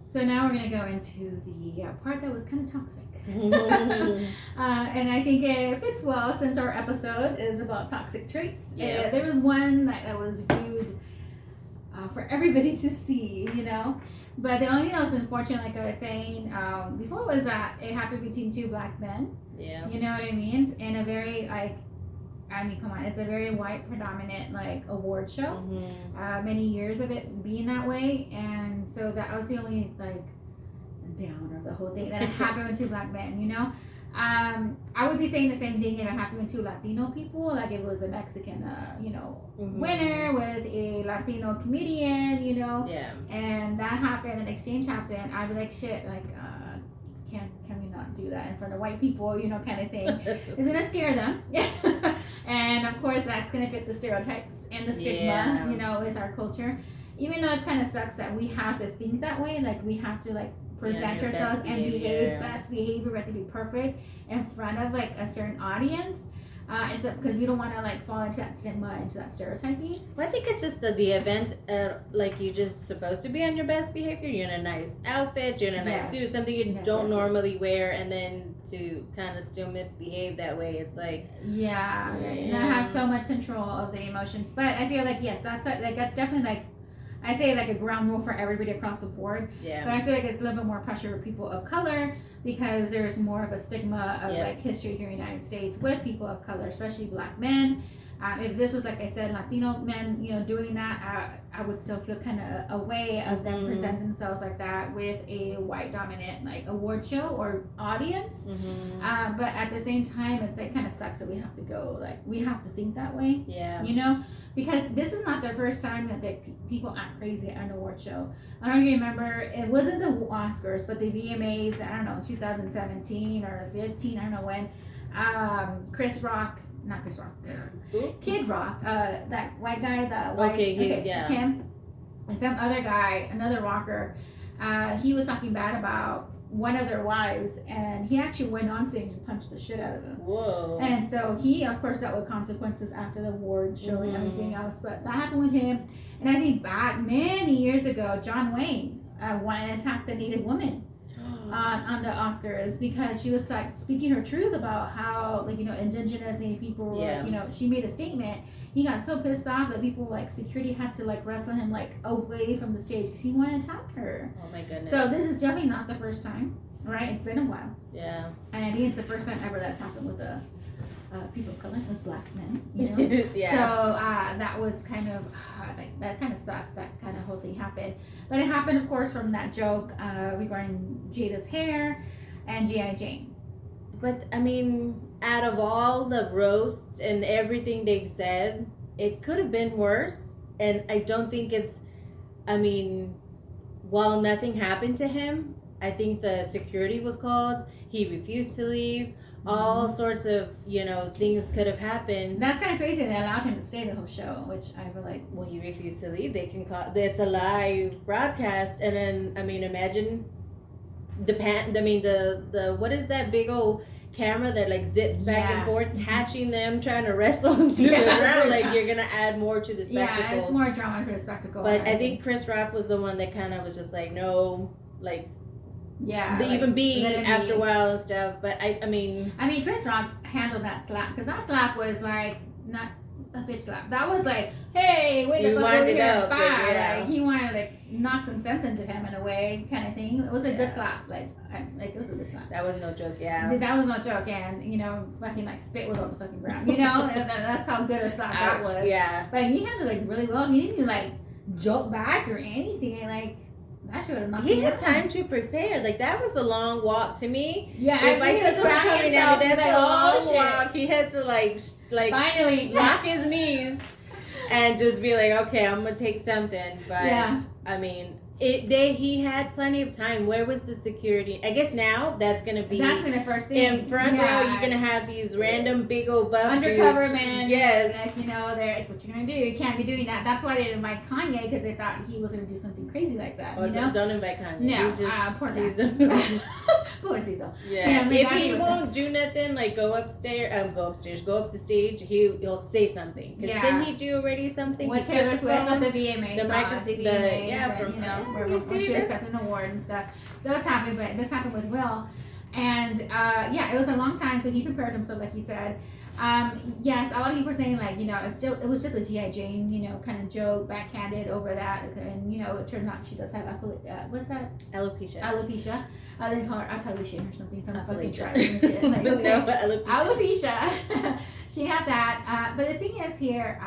So now we're going to go into the part that was kind of toxic. And I think it fits well since our episode is about toxic traits. Yeah. There was one that was viewed for everybody to see, you know. But the only thing that was unfortunate, like I was saying before, was that it happened between two black men. Yeah. You know what I mean? In a very, like, I mean, come on, it's a very white predominant, like, award show. Many years of it being that way. And so that was the only, like, downer of the whole thing that it happened with two black men, you know? I would be saying the same thing if it happened with two Latino people, like if it was a Mexican, winner with a Latino comedian, you know? Yeah. And that happened, an exchange happened, I'd be like, shit, like, can we not do that in front of white people, you know, kind of thing. It's gonna scare them. And of course that's gonna fit the stereotypes and the stigma, you know, with our culture. Even though it kind of sucks that we have to think that way, like we have to like present ourselves and behave best behavior. We have to be perfect in front of like a certain audience. And so, because we don't want to like fall into that stigma, into that stereotyping. Well, I think it's just the event, like you're just supposed to be on your best behavior. You're in a nice outfit, you're in a nice suit, something you don't normally wear, and then to kind of still misbehave that way, it's like and I have so much control of the emotions. But I feel like that's definitely like, I'd say like a ground rule for everybody across the board. Yeah. But I feel like it's a little bit more pressure for people of color because there's more of a stigma of like history here in the United States with people of color, especially Black men. If this was, like I said, Latino men, doing that, I would still feel kind of a way of them present themselves like that with a white dominant like award show or audience. But at the same time, it's like kind of sucks that we have to go, like we have to think that way. Yeah. Because this is not the first time that people act crazy at an award show. I don't know if you remember, it wasn't the Oscars, but the VMAs, I don't know, 2017 or 15, I don't know when, Kid Rock, that white guy, him, and some other guy, another rocker, he was talking bad about one of their wives, and he actually went on stage and punched the shit out of him. Whoa. And so he, of course, dealt with consequences after the award show and everything else, but that happened with him. And I think back many years ago, John Wayne wanted to attack the Native woman on the Oscars because she was like speaking her truth about how, like, indigenous Native people were, she made a statement. He got so pissed off that people, like, security had to like wrestle him like away from the stage because he wanted to attack her. Oh my goodness. So this is definitely not the first time, right? It's been a while. Yeah. And I think it's the first time ever that's happened with the people of color, with Black men, Yeah. So that was kind of that kind of sucked. That kind of whole thing happened, but it happened, of course, from that joke regarding Jada's hair and G.I. Jane. But I mean, out of all the roasts and everything they've said, it could have been worse. And I don't think it's. I mean, while nothing happened to him, I think the security was called. He refused to leave. All sorts of, things could have happened. That's kind of crazy. They allowed him to stay the whole show, which I feel like. Well, he refused to leave. They can call. It's a live broadcast, and then imagine the what is that big old camera that like zips back and forth, catching them, trying to wrestle them to the ground. Like you're gonna add more to the spectacle. Yeah, it's more drama for the spectacle. But I think Chris Rock was the one that kind of was just like, no, like. Yeah, they even be after a while and stuff, but I mean, Chris Rock handled that slap because that slap was like not a bitch slap. That was like, hey, wait the fuck over here, bye. Like, he wanted to like knock some sense into him in a way, kind of thing. It was a good slap, like it was a good slap. That was no joke, yeah. That was no joke, and fucking like spit was on the fucking ground, and that's how good a slap that was. Yeah, but he handled it like really well. He didn't even like joke back or anything, like. He had time to prepare. Like that was a long walk to me. Yeah, if I said something coming at me, that's a long walk. He had to like finally lock his knees and just be like, okay, I'm gonna take something. But I mean, he had plenty of time. Where was the security? I guess now that's gonna be the first thing in front row. You're gonna have these random big old buff undercover dudes. men. Yes, they're like, what you gonna do? You can't be doing that. That's why they didn't invite Kanye because they thought he was gonna do something crazy like that. Don't invite Kanye. No, he's just, poor guy. Pobrecito. Yeah, if he won't do nothing, like go up the stage, he'll say something. Because didn't he do already something? With Taylor Swift at the VMAs, where she accepted an award and stuff. So it's happened, but this happened with Will. And it was a long time, so he prepared himself, like he said. Yes, a lot of people are saying, like, it was just a G.I. Jane, kind of joke, backhanded over that. And, it turns out she does have, what is that? Alopecia. I didn't call her Appalachian or something. Some fucking driving shit. Like, okay. Alopecia. She had that. But the thing is here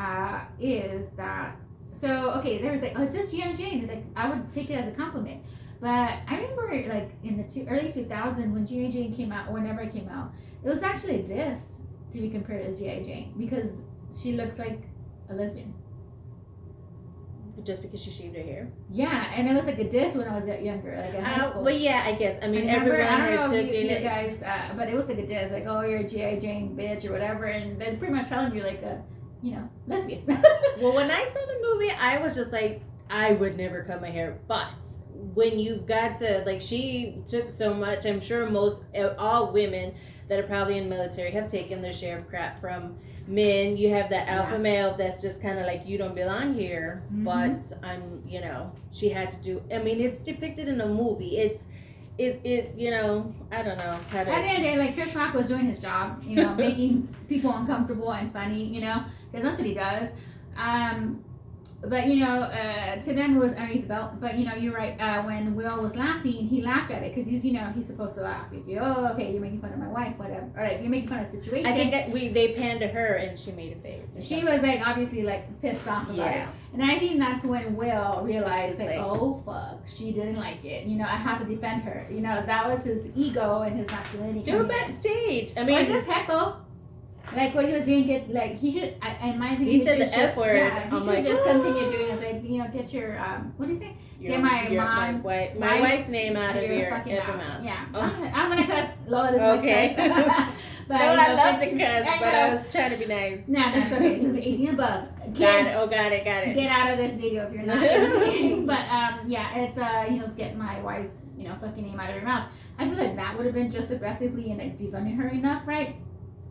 is that, so, okay, there was like, oh, it's just G.I. Jane. Like, I would take it as a compliment. But I remember, like, in the early 2000s when G.I. Jane came out, or whenever it came out, it was actually a diss to be compared as G.I. Jane because she looks like a lesbian. Just because she shaved her hair? Yeah, and it was like a diss when I was younger, like in high school. Well, yeah, I guess. I mean, everyone I don't know took if you guys, but it was like a diss, like, oh, you're a G.I. Jane bitch or whatever, and they're pretty much telling you, like, a, lesbian. Well, when I saw the movie, I was just like, I would never cut my hair, but when you got to, like, she took so much. I'm sure all women that are probably in the military have taken their share of crap from men. You have that alpha male that's just kind of like, you don't belong here. But she had to do. I mean, it's depicted in a movie. It I don't know how to. At the end of the day, like, Chris Rock was doing his job, making people uncomfortable and funny, because that's what he does. But to them it was underneath the belt. But you're right. When Will was laughing, he laughed at it because he's supposed to laugh. Okay, you're making fun of my wife, whatever. Or like, you're making fun of the situation. I think that they panned to her and she made a face. She was like obviously like pissed off about it. And I think that's when Will realized oh fuck, she didn't like it. I have to defend her. That was his ego and his masculinity. Do it backstage. I mean, or just heckle. Like what he was doing, he should. In my opinion, he said the F word. Yeah, he should just continue doing it. Like, get your what do you say? Get my wife's name out of your effing mouth. Yeah, I'm gonna cuss. Lola doesn't like cuss. But no, I love to cuss, but I was trying to be nice. No, that's okay. This is 18 above. Kids, got it. Get out of this video if you're not. But it's get my wife's fucking name out of your mouth. I feel like that would have been just aggressively and like defunding her enough, right?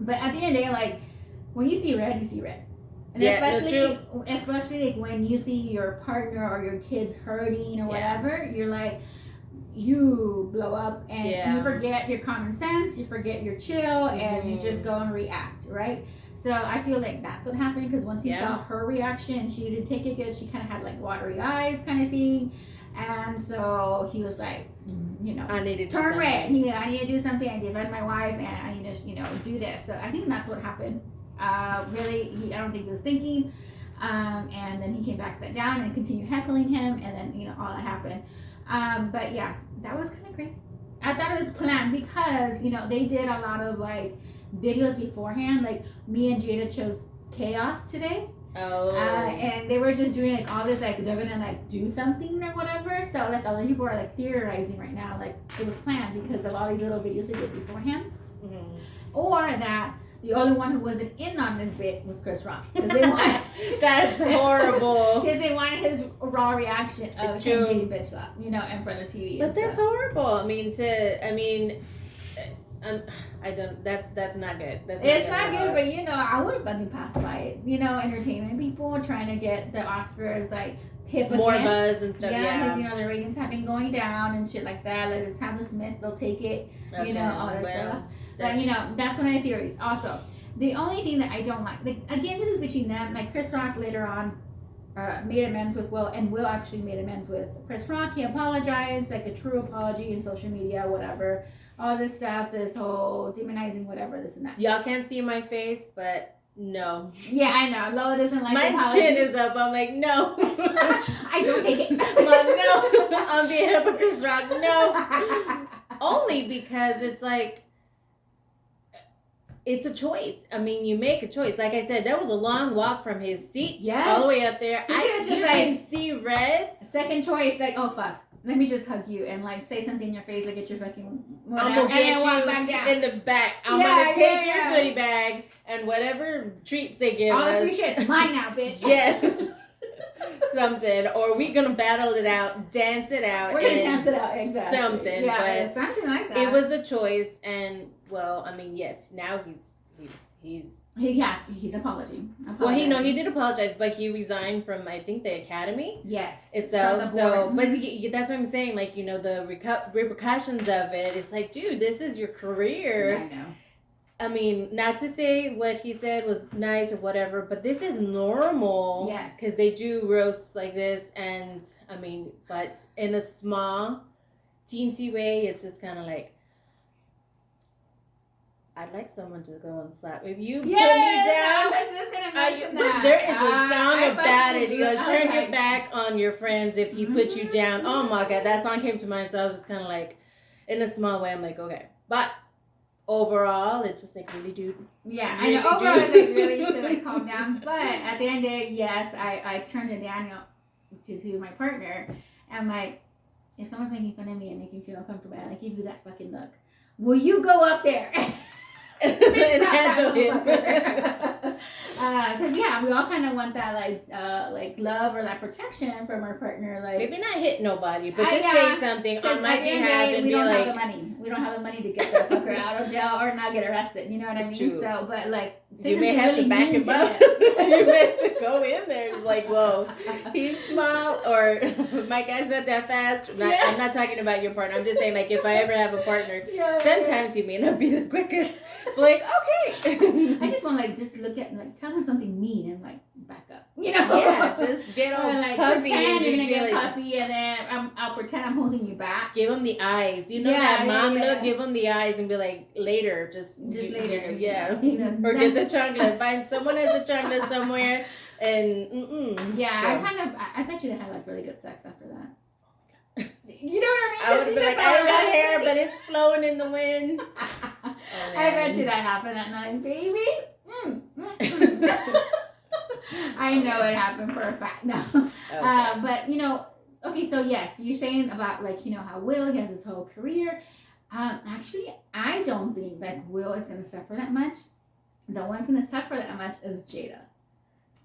But at the end of the day, like, when you see red, you see red. And especially like when you see your partner or your kids hurting or whatever, you're like, you blow up and you forget your common sense, you forget your chill, and you just go and react, right? So I feel like that's what happened, because once he saw her reaction, she didn't take it good. She kind of had like watery eyes kind of thing. And so he was like, I need to turn red. I need to do something. I defend my wife, and I need to, do this. So I think that's what happened. Really, I don't think he was thinking. And then he came back, sat down, and continued heckling him, and then all that happened. But yeah, that was kind of crazy. I thought it was planned because they did a lot of like videos beforehand. Like, me and Jada chose chaos today. And they were just doing like all this, like they're gonna like do something or whatever. So like other people are like theorizing right now, like it was planned because of all these little videos they did beforehand, or that the only one who wasn't in on this bit was Chris Rock, because they wanted that's horrible, because they wanted his raw reaction of him getting bitch slapped, in front of TV. But that's horrible. I don't. That's not good. It's not good, but I wouldn't fucking pass by it. Entertainment people trying to get the Oscars like hip more again. Buzz and stuff. Yeah, because the ratings have been going down and shit like that. Like, it's Hamlet Smith, they'll take it. All that stuff. But that's one of the theories. Also, the only thing that I don't like again, this is between them. Like, Chris Rock later on made amends with Will, and Will actually made amends with Chris Rock. He apologized, like a true apology in social media, whatever. All this stuff, this whole demonizing, whatever, this and that. Y'all can't see my face, but no. Yeah, I know. Lola doesn't like my chin is up. I'm like, no. I don't take it. No. I'm being hypocrite, Rock. No. Only because it's like, it's a choice. I mean, you make a choice. Like I said, that was a long walk from his seat all the way up there. You can see red. Second choice, like, oh fuck. Let me just hug you and like say something in your face, like get your fucking whatever, I'm gonna get and walk back down. In the back. I'm gonna take your goodie bag and whatever treats they give all us. the free shit's mine now, bitch. Yes. Something, or we gonna battle it out, dance it out. We're gonna dance it out, exactly. Something, yeah, but something like that. It was a choice, and yes, now he's apologizing. Well, he did apologize, but he resigned from, I think, the academy. Yes. Itself. So, but that's what I'm saying. Like, the repercussions of it. It's like, dude, this is your career. Yeah, I know. I mean, not to say what he said was nice or whatever, but this is normal. Yes. Because they do roasts like this, and I mean, but in a small, teensy way, it's just kind of like, I'd like someone to go and slap. If you put me down, I was just gonna mention that. There is a song about it. You gotta turn your back on your friends if he put you down. Oh my god, that song came to mind. So I was just kind of like, in a small way, I'm like, okay. But overall, it's just like, really, dude. Yeah, I know. Overall, it's like, really, you should like calm down. But at the end of the day, yes, I turned to Daniel, to my partner, and I'm like, if someone's making fun of me and making me feel uncomfortable, and I give you that fucking look, will you go up there? And handle him. Because yeah, we all kind of want that like love or that protection from our partner. Like maybe not hit nobody, but just say something on my behalf and we be don't like, have the money. We don't have the money to get the fucker out of jail or not get arrested. You know what I mean? True. So, but like you may have to back him up. You may have to go in there like, whoa, he's small, or my guy's not that fast. I'm not talking about your partner. I'm just saying, like, if I ever have a partner, sometimes he may not be the quickest. Like, okay. I just want to like just look at like tell him something mean and like back up. You know? Yeah, just get all like, puffy. Pretend you're gonna get like, puffy, and then I'll pretend I'm holding you back. Give him the eyes. You know that mom look. Give him the eyes and be like, later, just later. Yeah. You know, or get the chocolate. Find someone has a chocolate somewhere, and I bet you they had like really good sex after that. You know what I mean? I would be like, I ain't got hair, but it's flowing in the wind. I bet you that happened that night, baby. I know it happened for a fact. No, okay. But you know, okay. So yes, you're saying about like how Will, he has his whole career. Actually, I don't think that Will is going to suffer that much. The one's going to suffer that much is Jada.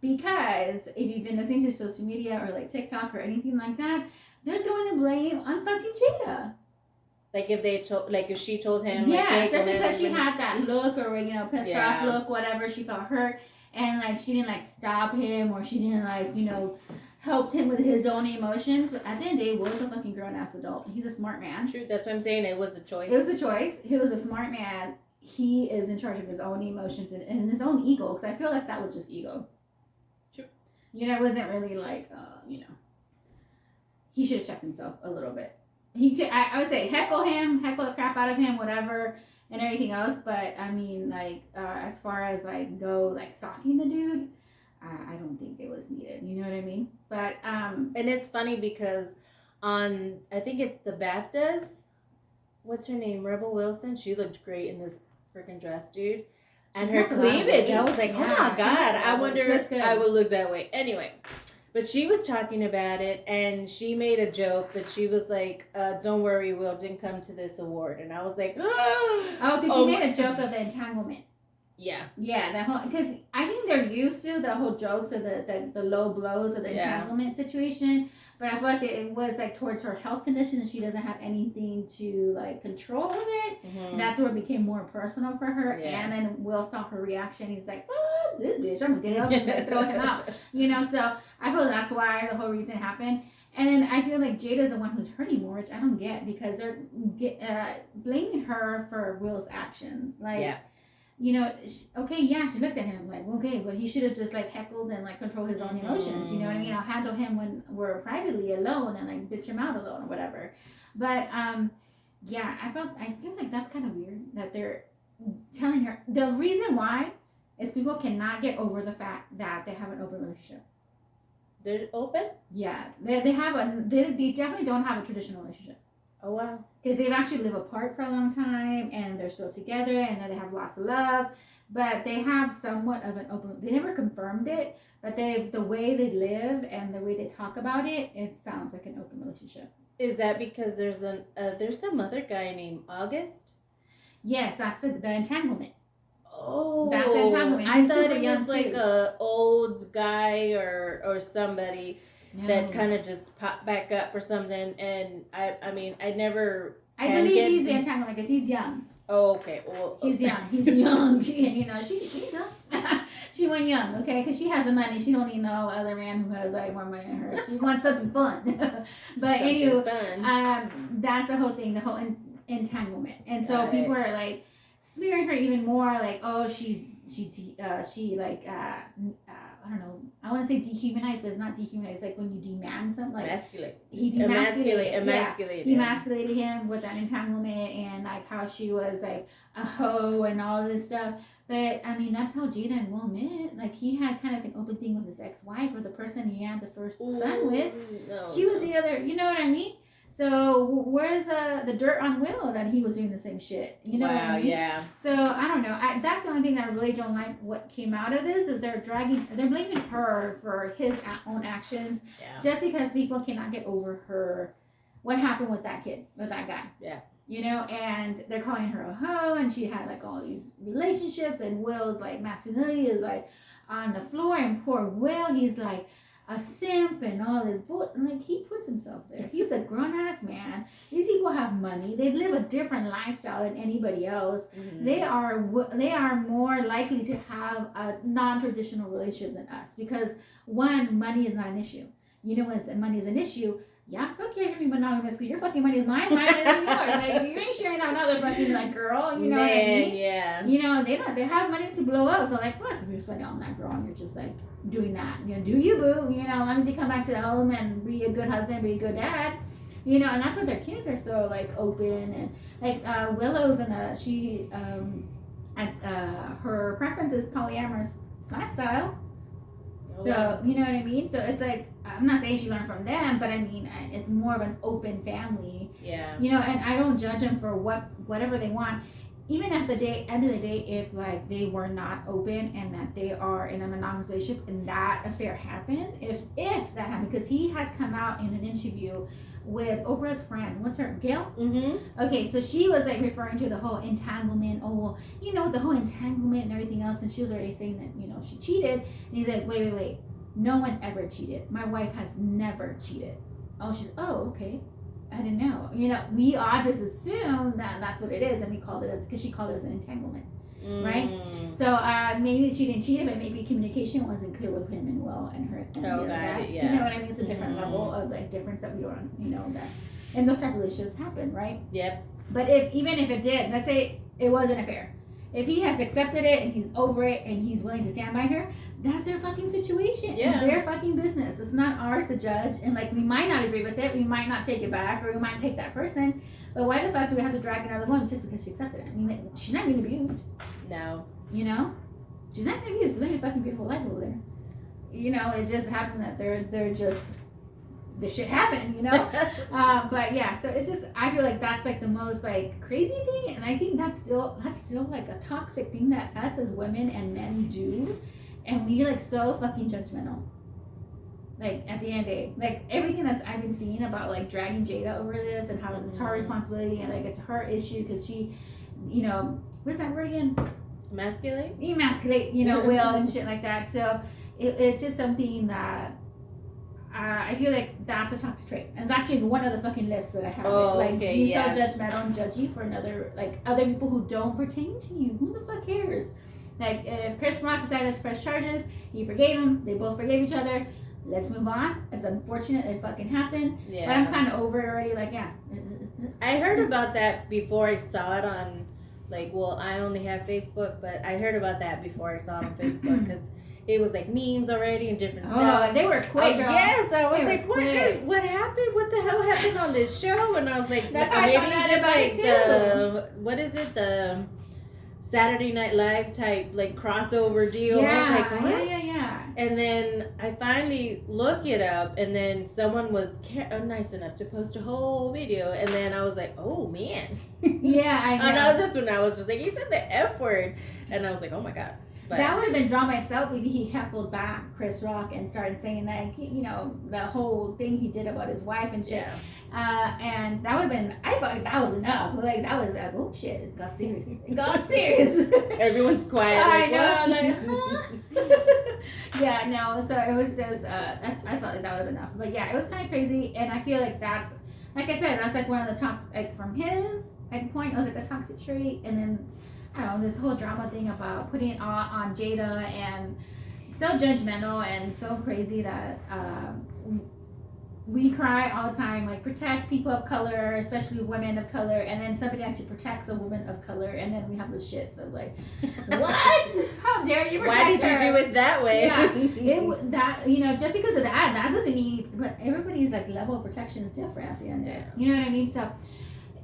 Because if you've been listening to social media or like TikTok or anything like that, they're throwing the blame on fucking Jada. Like if she told him. Yeah, just because she had that look or pissed off look, whatever, she felt hurt, and like she didn't like stop him or she didn't like help him with his own emotions. But at the end of the day, Will's a fucking grown ass adult. He's a smart man. True, that's what I'm saying. It was a choice. It was a choice. He was a smart man. He is in charge of his own emotions and his own ego. Because I feel like that was just ego. True. It wasn't really like he should have checked himself a little bit. He could, I would say, heckle the crap out of him, whatever, and everything else. But I mean, like, as far as like go like stalking the dude, I don't think it was needed. You know what I mean? But and it's funny because on I think it's the BAFTAs. What's her name? Rebel Wilson. She looked great in this freaking dress, dude. And her cleavage, I was like, oh my god! I wonder if I would look that way. Anyway. But she was talking about it, and she made a joke, but she was like, don't worry, Will didn't come to this award. And I was like, oh, because she made a joke of the entanglement. Yeah. Yeah, that whole, because I think they're used to the whole jokes of the low blows of the entanglement situation. But I feel like it was like towards her health condition and she doesn't have anything to like control of it. Mm-hmm. That's where it became more personal for her. Yeah. And then Will saw her reaction. He's like, this bitch, I'm going to get up and throw him out. So I feel that's why the whole reason happened. And then I feel like Jada's the one who's hurting more, which I don't get because they're blaming her for Will's actions. Like, she looked at him like, okay, but he should have just like heckled and like control his own emotions. You know what I mean? I'll handle him when we're privately alone and like bitch him out alone or whatever. But I feel like that's kind of weird that they're telling her. The reason why is people cannot get over the fact that they have an open relationship. They're open? Yeah, they definitely don't have a traditional relationship. Oh, wow. Because they've actually lived apart for a long time, and they're still together, and they have lots of love, but they have somewhat of an open, they never confirmed it, but the way they live and the way they talk about it, it sounds like an open relationship. Is that because there's some other guy named August? Yes, that's the entanglement. Oh, that's the entanglement. I thought it was like a old guy or somebody. No. That kind of just popped back up or something, and I mean, I believe he's the entanglement because he's young. Oh, okay. Well, he's young. He's young. She she went young, okay? Because she has the money. She don't need no other man who has like more money than her. She wants something fun. But anyway, that's the whole thing, the whole entanglement, and so people are like smearing her even more, like, oh, she like I don't know. I want to say dehumanized, but it's not dehumanized. Like when you demand something, like he emasculated him with that entanglement and like how she was like a hoe and all this stuff. But I mean, that's how Jada and Will met. Like he had kind of an open thing with his ex-wife or the person he had the first son with. She was the other. You know what I mean? So where's the dirt on Will that he was doing the same shit? You know what I mean? Yeah. So I don't know. That's the only thing that I really don't like. What came out of this is they're blaming her for his own actions, just because people cannot get over her. What happened with that kid, with that guy? Yeah. And they're calling her a hoe, and she had like all these relationships, and Will's like masculinity is like, on the floor, and poor Will, he's like a simp and all this bull. Like, he puts himself there. He's a grown-ass man. These people have money. They live a different lifestyle than anybody else. Mm-hmm. They are more likely to have a non-traditional relationship than us, because one, money is not an issue. You know, when money is an issue, yeah, fuck yeah, you're gonna be monogamous because your fucking money is mine is yours. Like, you ain't sharing out another fucking like girl. You know what I mean? Yeah. You know, they have money to blow up. So like, fuck, if you're spending on that girl and you're just like doing that, you know, do you, boo? You know, as long as you come back to the home and be a good husband, be a good dad. You know, and that's what their kids are so like open, and like Willow's and her preference is polyamorous lifestyle. So, you know what I mean? So it's like, I'm not saying she learned from them, but I mean, it's more of an open family. Yeah. You know, and I don't judge them for whatever they want. Even at the end of the day, if like they were not open and that they are in a monogamous relationship and that affair happened, if that happened, because he has come out in an interview with Oprah's friend, what's her, Gail? Mm-hmm. Okay, so she was like referring to the whole entanglement, you know, the whole entanglement and everything else, and she was already saying that, you know, she cheated, and he's like, wait, no one ever cheated. My wife has never cheated. Okay. I didn't know. You know, we all just assume that that's what it is, and we called it because she called it as an entanglement, right? So maybe she didn't cheat, but maybe communication wasn't clear with him and Will and her. And got it. Yeah. Do you know what I mean? It's a different level of like difference that we don't, you know, that, and those type of relationships happen, right? Yep. But even if it did, let's say it was an affair. If he has accepted it and he's over it and he's willing to stand by her, that's their fucking situation. Yeah. It's their fucking business. It's not ours to judge. And like, we might not agree with it. We might not take it back, or we might take that person. But why the fuck do we have to drag another one just because she accepted it? I mean, like, she's not being abused. No. You know? She's not being abused. She's living a fucking beautiful life over there. You know, it's just happened that they're just, this shit happened, you know? But yeah, so it's just, I feel like that's like the most like crazy thing, and I think that's still like a toxic thing that us as women and men do, and we're like so fucking judgmental. Like, at the end of the day, like everything that's I've been seeing about like dragging Jada over this and how it's her responsibility and like it's her issue because she, you know, what's that word again? Emasculate, you know, Will and shit like that. So it's just something that I feel like that's a toxic trait. It's actually one of the fucking lists that I have. He's so judgmental and judgy for other people who don't pertain to you. Who the fuck cares? Like, if Chris Rock decided to press charges, he forgave him. They both forgave each other. Let's move on. It's unfortunate it fucking happened. Yeah. But I'm kind of over it already. Like, yeah. I heard about that before I saw it on, like, well, I only have Facebook, but I heard about that before I saw it on Facebook because it was like memes already and different stuff. They were quick, girl. Yes, I was like, what happened? What the hell happened on this show? And I was like, that's how I found out about it too. What is it? The Saturday Night Live type like crossover deal. Yeah, I was like, what? Yeah. And then I finally look it up, and then someone was nice enough to post a whole video, and then I was like, oh man. Yeah, I know. And I was just when I was just like, he said the F word, and I was like, oh my god. But that would have been drama itself if he heckled back Chris Rock and started saying that, you know, the whole thing he did about his wife and shit. Yeah. And that would have been, I felt like that was enough. Like, that was like, oh shit, it got serious. It got serious. Everyone's quiet. I know, like, huh? Yeah, no, so it was just, I felt like that would have been enough. But yeah, it was kind of crazy, and I feel like that's, like I said, that's like one of the toxic, like from his point, it was like a toxic trait, and then, I don't know, this whole drama thing about putting it all on Jada, and so judgmental and so crazy that we cry all the time, like, protect people of color, especially women of color, and then somebody actually protects a woman of color, and then we have the shit. So like, what? How dare you protect Why did her? you do it that way? Yeah, that, you know, just because of that doesn't mean, but everybody's like level of protection is different at the end of it. You know what I mean? So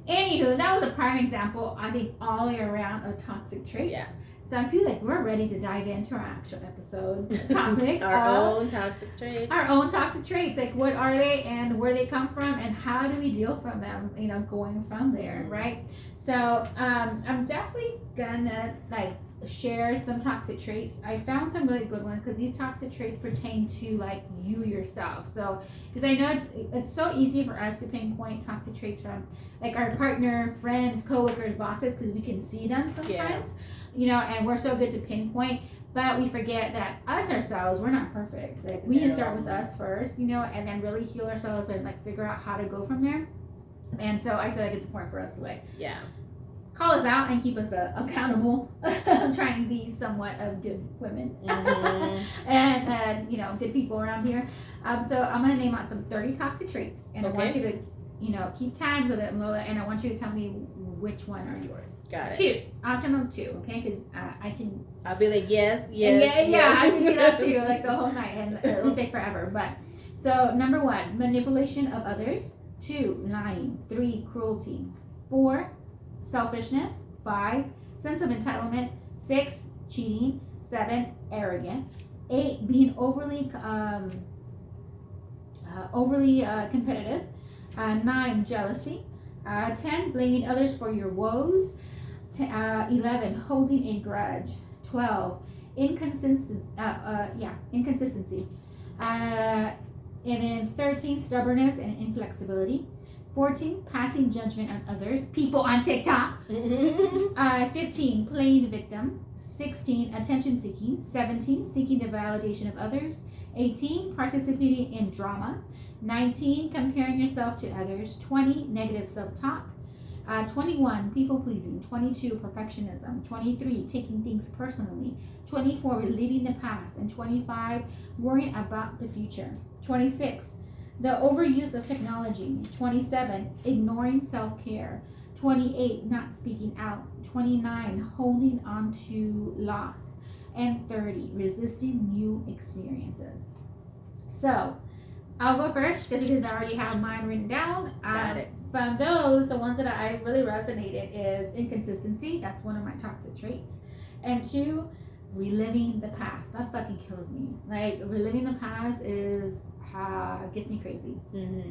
anywho, that was a prime example, I think, all the way around of toxic traits. Yeah. So I feel like we're ready to dive into our actual episode topic. Our own toxic traits. Our own toxic traits. Like, what are they and where they come from and how do we deal from them, you know, going from there, right? So I'm definitely gonna, like, share some toxic traits. I found some really good ones because these toxic traits pertain to like you yourself. So, because I know it's so easy for us to pinpoint toxic traits from like our partner, friends, coworkers, bosses, because we can see them sometimes, you know, and we're so good to pinpoint. But we forget that us ourselves, we're not perfect. Like we need to start with us first, you know, and then really heal ourselves and like figure out how to go from there. And so I feel like it's important for us to like call us out and keep us accountable. Trying to be somewhat of good women and you know, good people around here. So I'm gonna name out some 30 toxic traits, and I want you to, you know, keep tags of it, Lola, and I want you to tell me which one are yours. Got it. 2. I'll tell them 2, okay? Because I can. I'll be like yes. Yeah. I can do that too, like the whole night, and it'll take forever. But so number 1, manipulation of others. 2, lying. 3, cruelty. 4, selfishness. 5, sense of entitlement. 6, cheating. 7, arrogant. 8, being overly competitive. 9, jealousy. 10, blaming others for your woes. 11, holding a grudge. 12, inconsistency. And then 13, stubbornness and inflexibility. 14, passing judgment on others, people on TikTok. 15, playing the victim. 16, attention seeking. 17, seeking the validation of others. 18, participating in drama. 19, comparing yourself to others. 20, negative self-talk. 21, people pleasing. 22, perfectionism. 23, taking things personally. 24, reliving the past. And 25, worrying about the future. 26, the overuse of technology. 27, ignoring self-care. 28, not speaking out. 29, holding on to loss. And 30, resisting new experiences. So I'll go first just because I already have mine written down. Got it. From those, the ones that I really resonated is inconsistency. That's one of my toxic traits. And 2, reliving the past. That fucking kills me. Like, reliving the past is gets me crazy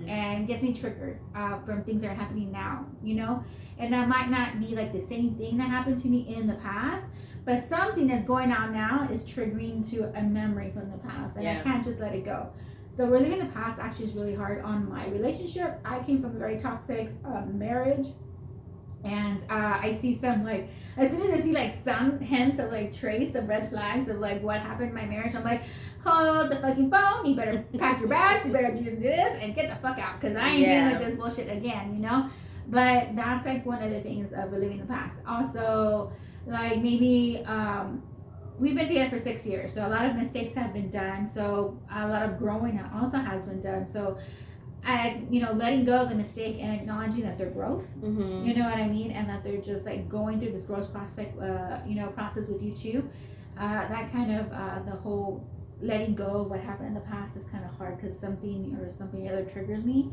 and gets me triggered from things that are happening now, you know? And that might not be like the same thing that happened to me in the past, but something that's going on now is triggering to a memory from the past, and I can't just let it go. So reliving the past actually is really hard on my relationship. I came from a very toxic marriage. And I see some, like, as soon as I see, like, some hints of, like, trace of red flags of, like, what happened in my marriage, I'm like, hold the fucking phone. You better pack your bags. You better do this and get the fuck out. Because I ain't dealing with this bullshit again, you know? But that's, like, one of the things of reliving the past. Also, like, maybe we've been together for 6 years. So a lot of mistakes have been done. So a lot of growing also has been done. So letting go of the mistake and acknowledging that they're growth, you know what I mean, and that they're just like going through this growth process with you too. That kind of the whole letting go of what happened in the past is kind of hard because something other triggers me.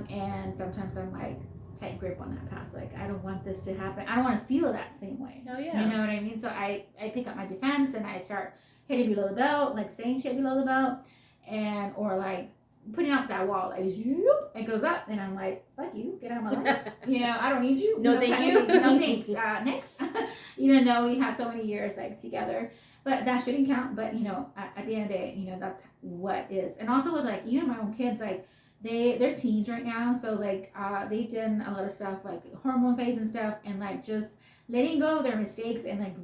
And sometimes I'm like tight grip on that past. Like, I don't want this to happen. I don't want to feel that same way. You know what I mean? So I pick up my defense and I start hitting below the belt, like saying shit below the belt, or like putting up that wall, like it goes up, and I'm like, fuck you, get out of my life. I don't need you. No, thank you. No thanks. Next. Even though we have so many years like together, but that shouldn't count. But at the end of the day, that's what is. And also with like even my own kids, like they're teens right now, so like they've done a lot of stuff like hormone phase and stuff, and like just letting go of their mistakes and like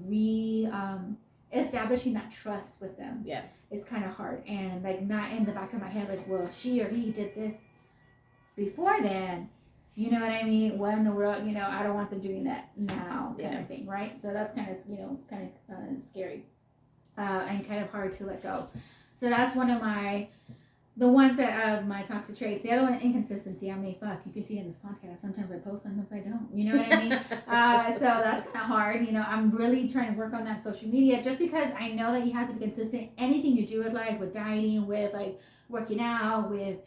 establishing that trust with them. It's kind of hard, and like not in the back of my head like, well, she or he did this before then, you know what I mean, what in the world, I don't want them doing that now, kind of thing, right? So that's kind of scary and kind of hard to let go. So that's one of the ones that of my toxic traits. The other one, inconsistency. I mean, you can see in this podcast, sometimes I post, sometimes I don't, you know what I mean? So that's kind of hard. I'm really trying to work on that social media, just because I know that you have to be consistent. Anything you do with life, with dieting, with like working out, with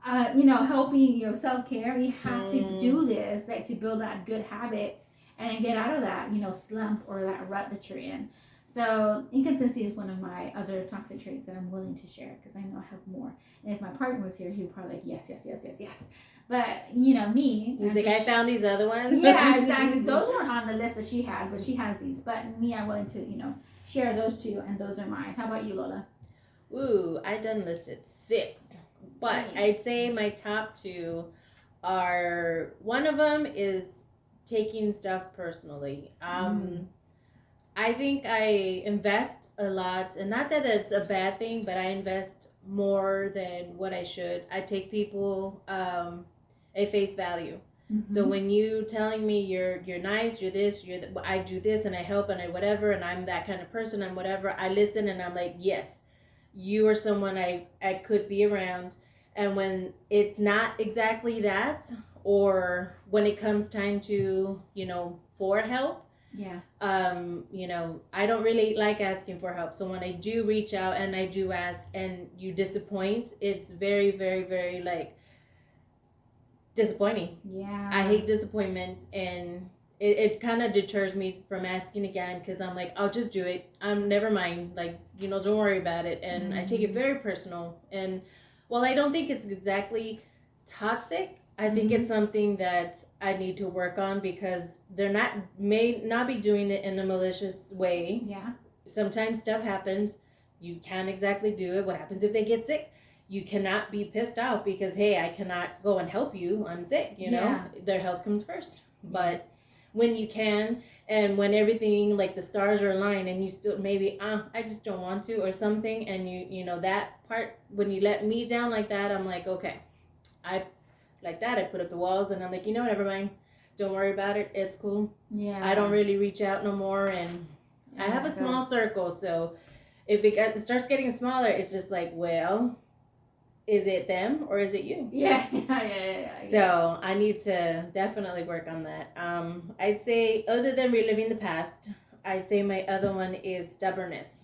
helping self-care, you have to do this like to build that good habit and get out of that slump or that rut that you're in. So inconsistency is one of my other toxic traits that I'm willing to share, because I know I have more. And if my partner was here, he would probably like, yes. But me. You think I found these other ones? Yeah, exactly. Those weren't on the list that she had, but she has these. But me, I'm willing to share those two, and those are mine. How about you, Lola? Ooh, I done listed 6, but I'd say my top 2 are, one of them is taking stuff personally. I think I invest a lot, and not that it's a bad thing, but I invest more than what I should. I take people at face value. Mm-hmm. So when you telling me you're nice, you're this, I do this, and I help, and I whatever, and I'm that kind of person, and whatever, I listen, and I'm like, yes, you are someone I could be around. And when it's not exactly that, or when it comes time to, for help, yeah. I don't really like asking for help. So when I do reach out and I do ask and you disappoint, it's very, very, very disappointing. Yeah. I hate disappointment, and it kind of deters me from asking again, because I'm like, I'll just do it. Never mind. Don't worry about it. And I take it very personal. And while I don't think it's exactly toxic, I think it's something that I need to work on, because may not be doing it in a malicious way. Yeah. Sometimes stuff happens. You can't exactly do it. What happens if they get sick? You cannot be pissed off because, hey, I cannot go and help you. I'm sick, Their health comes first. But when you can, and when everything, like the stars are aligned, and you still maybe, I just don't want to, or something, and that part, when you let me down like that, I'm like, okay, I put up the walls, and I'm like, never mind. Don't worry about it. It's cool. Yeah. I don't really reach out no more, and I have a small circle, so if it starts getting smaller, it's just like, well, is it them or is it you? Yeah. So I need to definitely work on that. I'd say, other than reliving the past, I'd say my other one is stubbornness.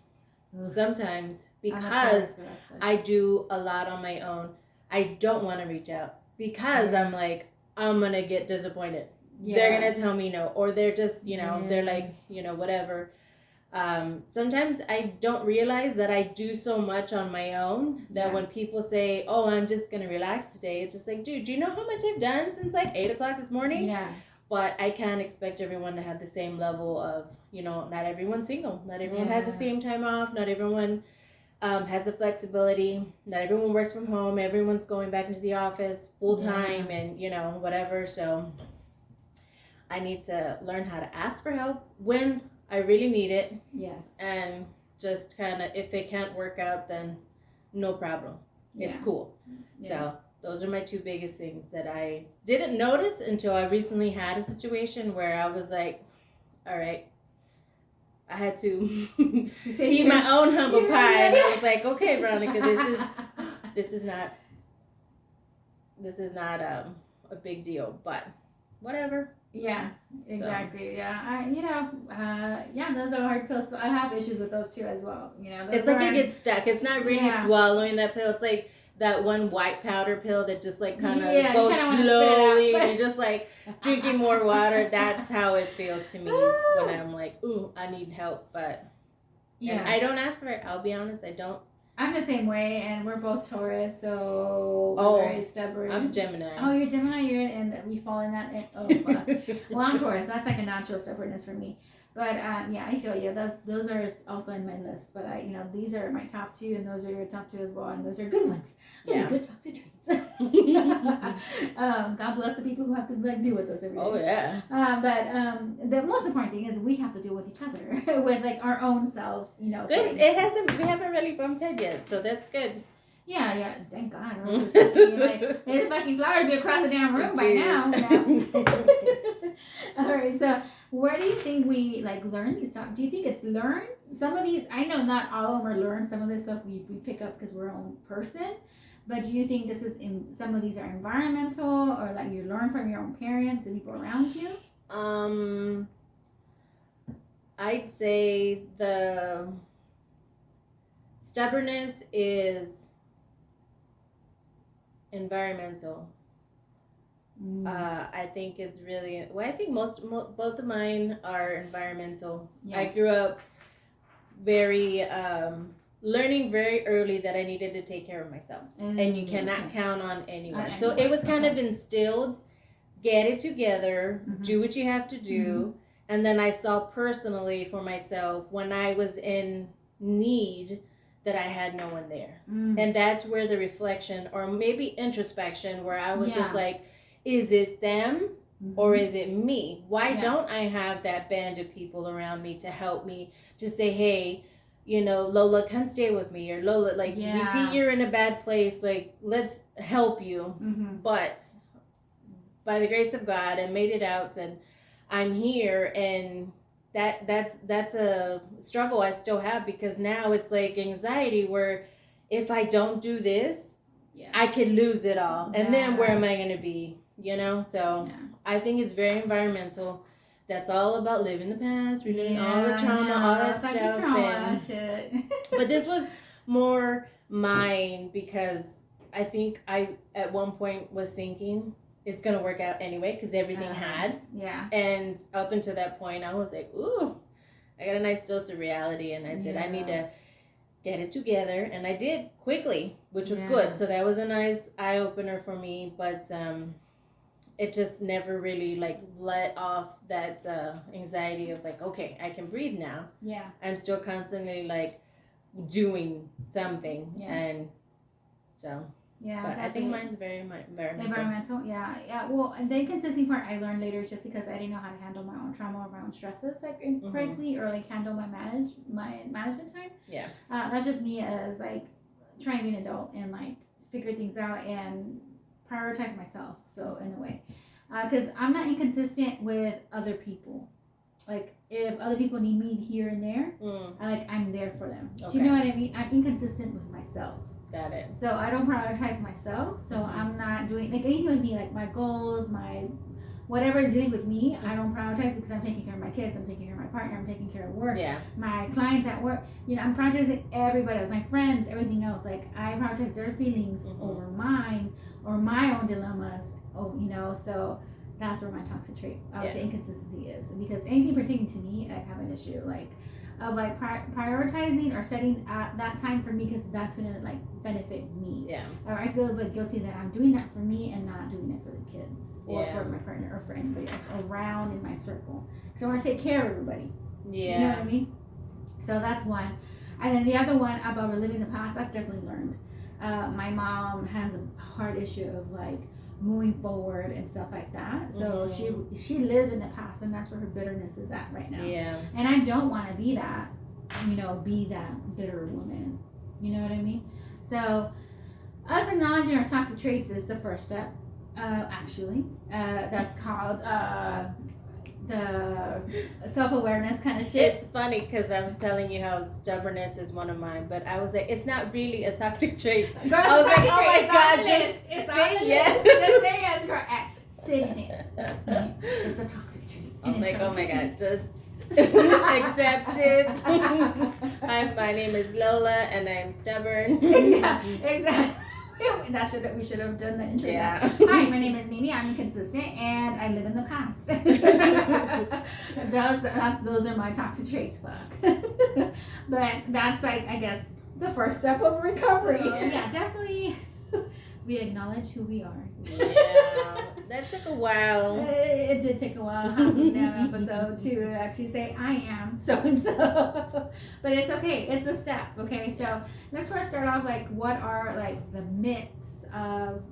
Ugh. Sometimes, because I do a lot on my own, I don't want to reach out, because I'm like, I'm going to get disappointed. Yeah. They're going to tell me no, or they're just, they're like, whatever. Sometimes I don't realize that I do so much on my own that when people say, oh, I'm just going to relax today, it's just like, dude, do you know how much I've done since 8 o'clock this morning? Yeah. But I can't expect everyone to have the same level of, not everyone's single. Not everyone has the same time off. Not everyone has the flexibility. Not everyone works from home. Everyone's going back into the office full time and, whatever. So I need to learn how to ask for help when I really need it. Yes. And just kind of, if it can't work out, then no problem. It's cool. Yeah. So those are my 2 biggest things that I didn't notice until I recently had a situation where I was like, all right, I had to eat my own humble pie. And I was like, okay, Veronica, this is not a big deal, but whatever. Yeah, exactly. So. Yeah. Those are hard pills. So I have issues with those too as well. It's like it gets stuck. It's not really swallowing that pill. It's like that one white powder pill that just like kind of goes slowly, and you're just like drinking more water. That's how it feels to me when I'm like, ooh, I need help. But and I don't ask for it. I'll be honest, I don't. I'm the same way, and we're both Taurus, so we're very stubborn. I'm Gemini. Oh, you're Gemini. We fall in that. Fuck. Well, I'm Taurus. That's like a natural stubbornness for me. But I feel you. Those are also in my list. But these are my top 2, and those are your top 2 as well, and those are good ones. Those are good toxic traits. God bless the people who have to deal with those every day. Oh yeah. But the most important thing is we have to deal with each other, with like our own self. Good. We haven't really bumped head yet, so that's good. Yeah, thank God. There's a fucking flower to be across the damn room by now. All right, so where do you think we learn these stuff? Do you think it's learned? Some of these, I know not all of them are learned. Some of this stuff we pick up because we're our own person. But do you think some of these are environmental, or like you learn from your own parents and people around you? I'd say the stubbornness is environmental. I think it's really, I think both of mine are environmental. I grew up very learning very early that I needed to take care of myself. And you cannot count on anyone. So it was kind of instilled, get it together, do what you have to do. And then I saw personally for myself when I was in need that I had no one there. And that's where the reflection or maybe introspection where I was just like, is it them or is it me? Why don't I have that band of people around me to help me to say, hey, you know, Lola, come stay with me, or Lola, like, we see you're in a bad place, like, let's help you. But by the grace of God, I made it out, and I'm here, and that's a struggle I still have, because now it's like anxiety where if I don't do this, I could lose it all, and then where am I going to be, you know? So I think it's very environmental. That's all about living the past, reliving all the trauma, all that stuff. Trauma shit. But this was more mine because I think I, at one point, was thinking it's going to work out anyway because everything had. Yeah. And up until that point, I was like, ooh, I got a nice dose of reality. And I said, I need to get it together. And I did quickly, which was good. So that was a nice eye-opener for me. But it just never really like let off that anxiety of like, okay, I can breathe now. Yeah. I'm still constantly like doing something. Yeah. And so. Yeah, but I think mine's very environmental. Environmental, yeah. Well, and the inconsistent part I learned later just because I didn't know how to handle my own trauma or my own stresses like correctly or like handle my management time. Yeah. That's just me as like trying to be an adult and like figure things out and prioritize myself. So in a way, because I'm not inconsistent with other people. Like if other people need me here and there, I'm there for them. Okay. Do you know what I mean? I'm inconsistent with myself. Got it. So I don't prioritize myself. So I'm not doing like anything with me, like my goals, my whatever is dealing with me. I don't prioritize because I'm taking care of my kids. I'm taking care of my partner. I'm taking care of work. Yeah. My clients at work. You know, I'm prioritizing everybody, my friends, everything else. Like I prioritize their feelings over mine or my own dilemmas. Oh, you know. So that's where my toxic trait, I would say, inconsistency is, because anything pertaining to me, I have an issue of like prioritizing or setting that time for me because that's gonna like benefit me. Yeah. Or I feel a bit guilty that I'm doing that for me and not doing it for the kids or for my partner or for anybody else around in my circle. So I want to take care of everybody. Yeah. You know what I mean? So that's one. And then the other one about reliving the past, I've definitely learned. My mom has a hard issue of like moving forward and stuff like that. So she lives in the past, and that's where her bitterness is at right now. Yeah. And I don't want to be that, be that bitter woman. You know what I mean? So us acknowledging our toxic traits is the first step. Actually, that's called the self-awareness kind of shit. It's funny because I'm telling you how stubbornness is one of mine, but I was like, it's not really a toxic trait. Girl, I was like, oh my god, it's on the list. Just say yes, girl. Sit in it. It's a toxic trait. I'm like, oh my god, just accept it. My name is Lola, and I'm stubborn. Yeah, exactly. We should have done the intro. Yeah. Hi, my name is Mimi. I'm inconsistent and I live in the past. Those are my toxic traits. Fuck. But that's like, I guess, the first step of recovery. Yeah, definitely. We acknowledge who we are. Yeah, that took a while. It did take a while, half of that episode, to actually say I am so and so. But it's okay. It's a step. Okay, so let's first start off like what are like the myths of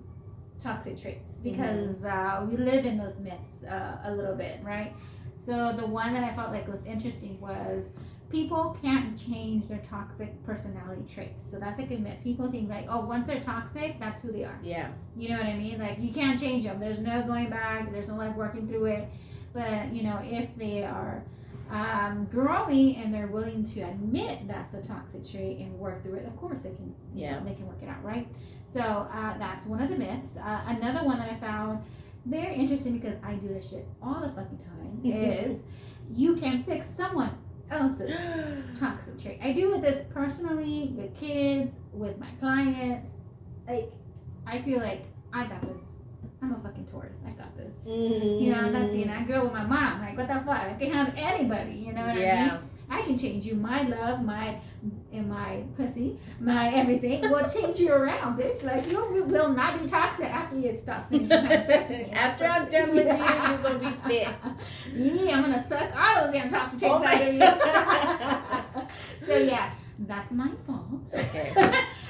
toxic traits, because we live in those myths a little bit, right? So the one that I felt like was interesting was people can't change their toxic personality traits. So that's like a myth. People think like, oh, once they're toxic, that's who they are. Yeah. You know what I mean? Like you can't change them. There's no going back. There's no like working through it. But if they are growing and they're willing to admit that's a toxic trait and work through it, of course they can. They can work it out, right? So that's one of the myths. Another one that I found very interesting, because I do this shit all the fucking time, is you can fix someone else's toxic trait. I do this personally with kids, with my clients. Like, I feel like I got this. I'm a fucking Taurus. I got this. I'm not I grew up with my mom. Like, what the fuck? I can handle anybody. You know what I mean? I I can change you. My love, my pussy, my everything will change you around, bitch. Like, you will not be toxic after you stop finishing having sex with me. After I'm done with you, you're going to be fixed. Yeah, I'm going to suck all those damn toxic traits out of you. So, yeah, that's my fault. Okay.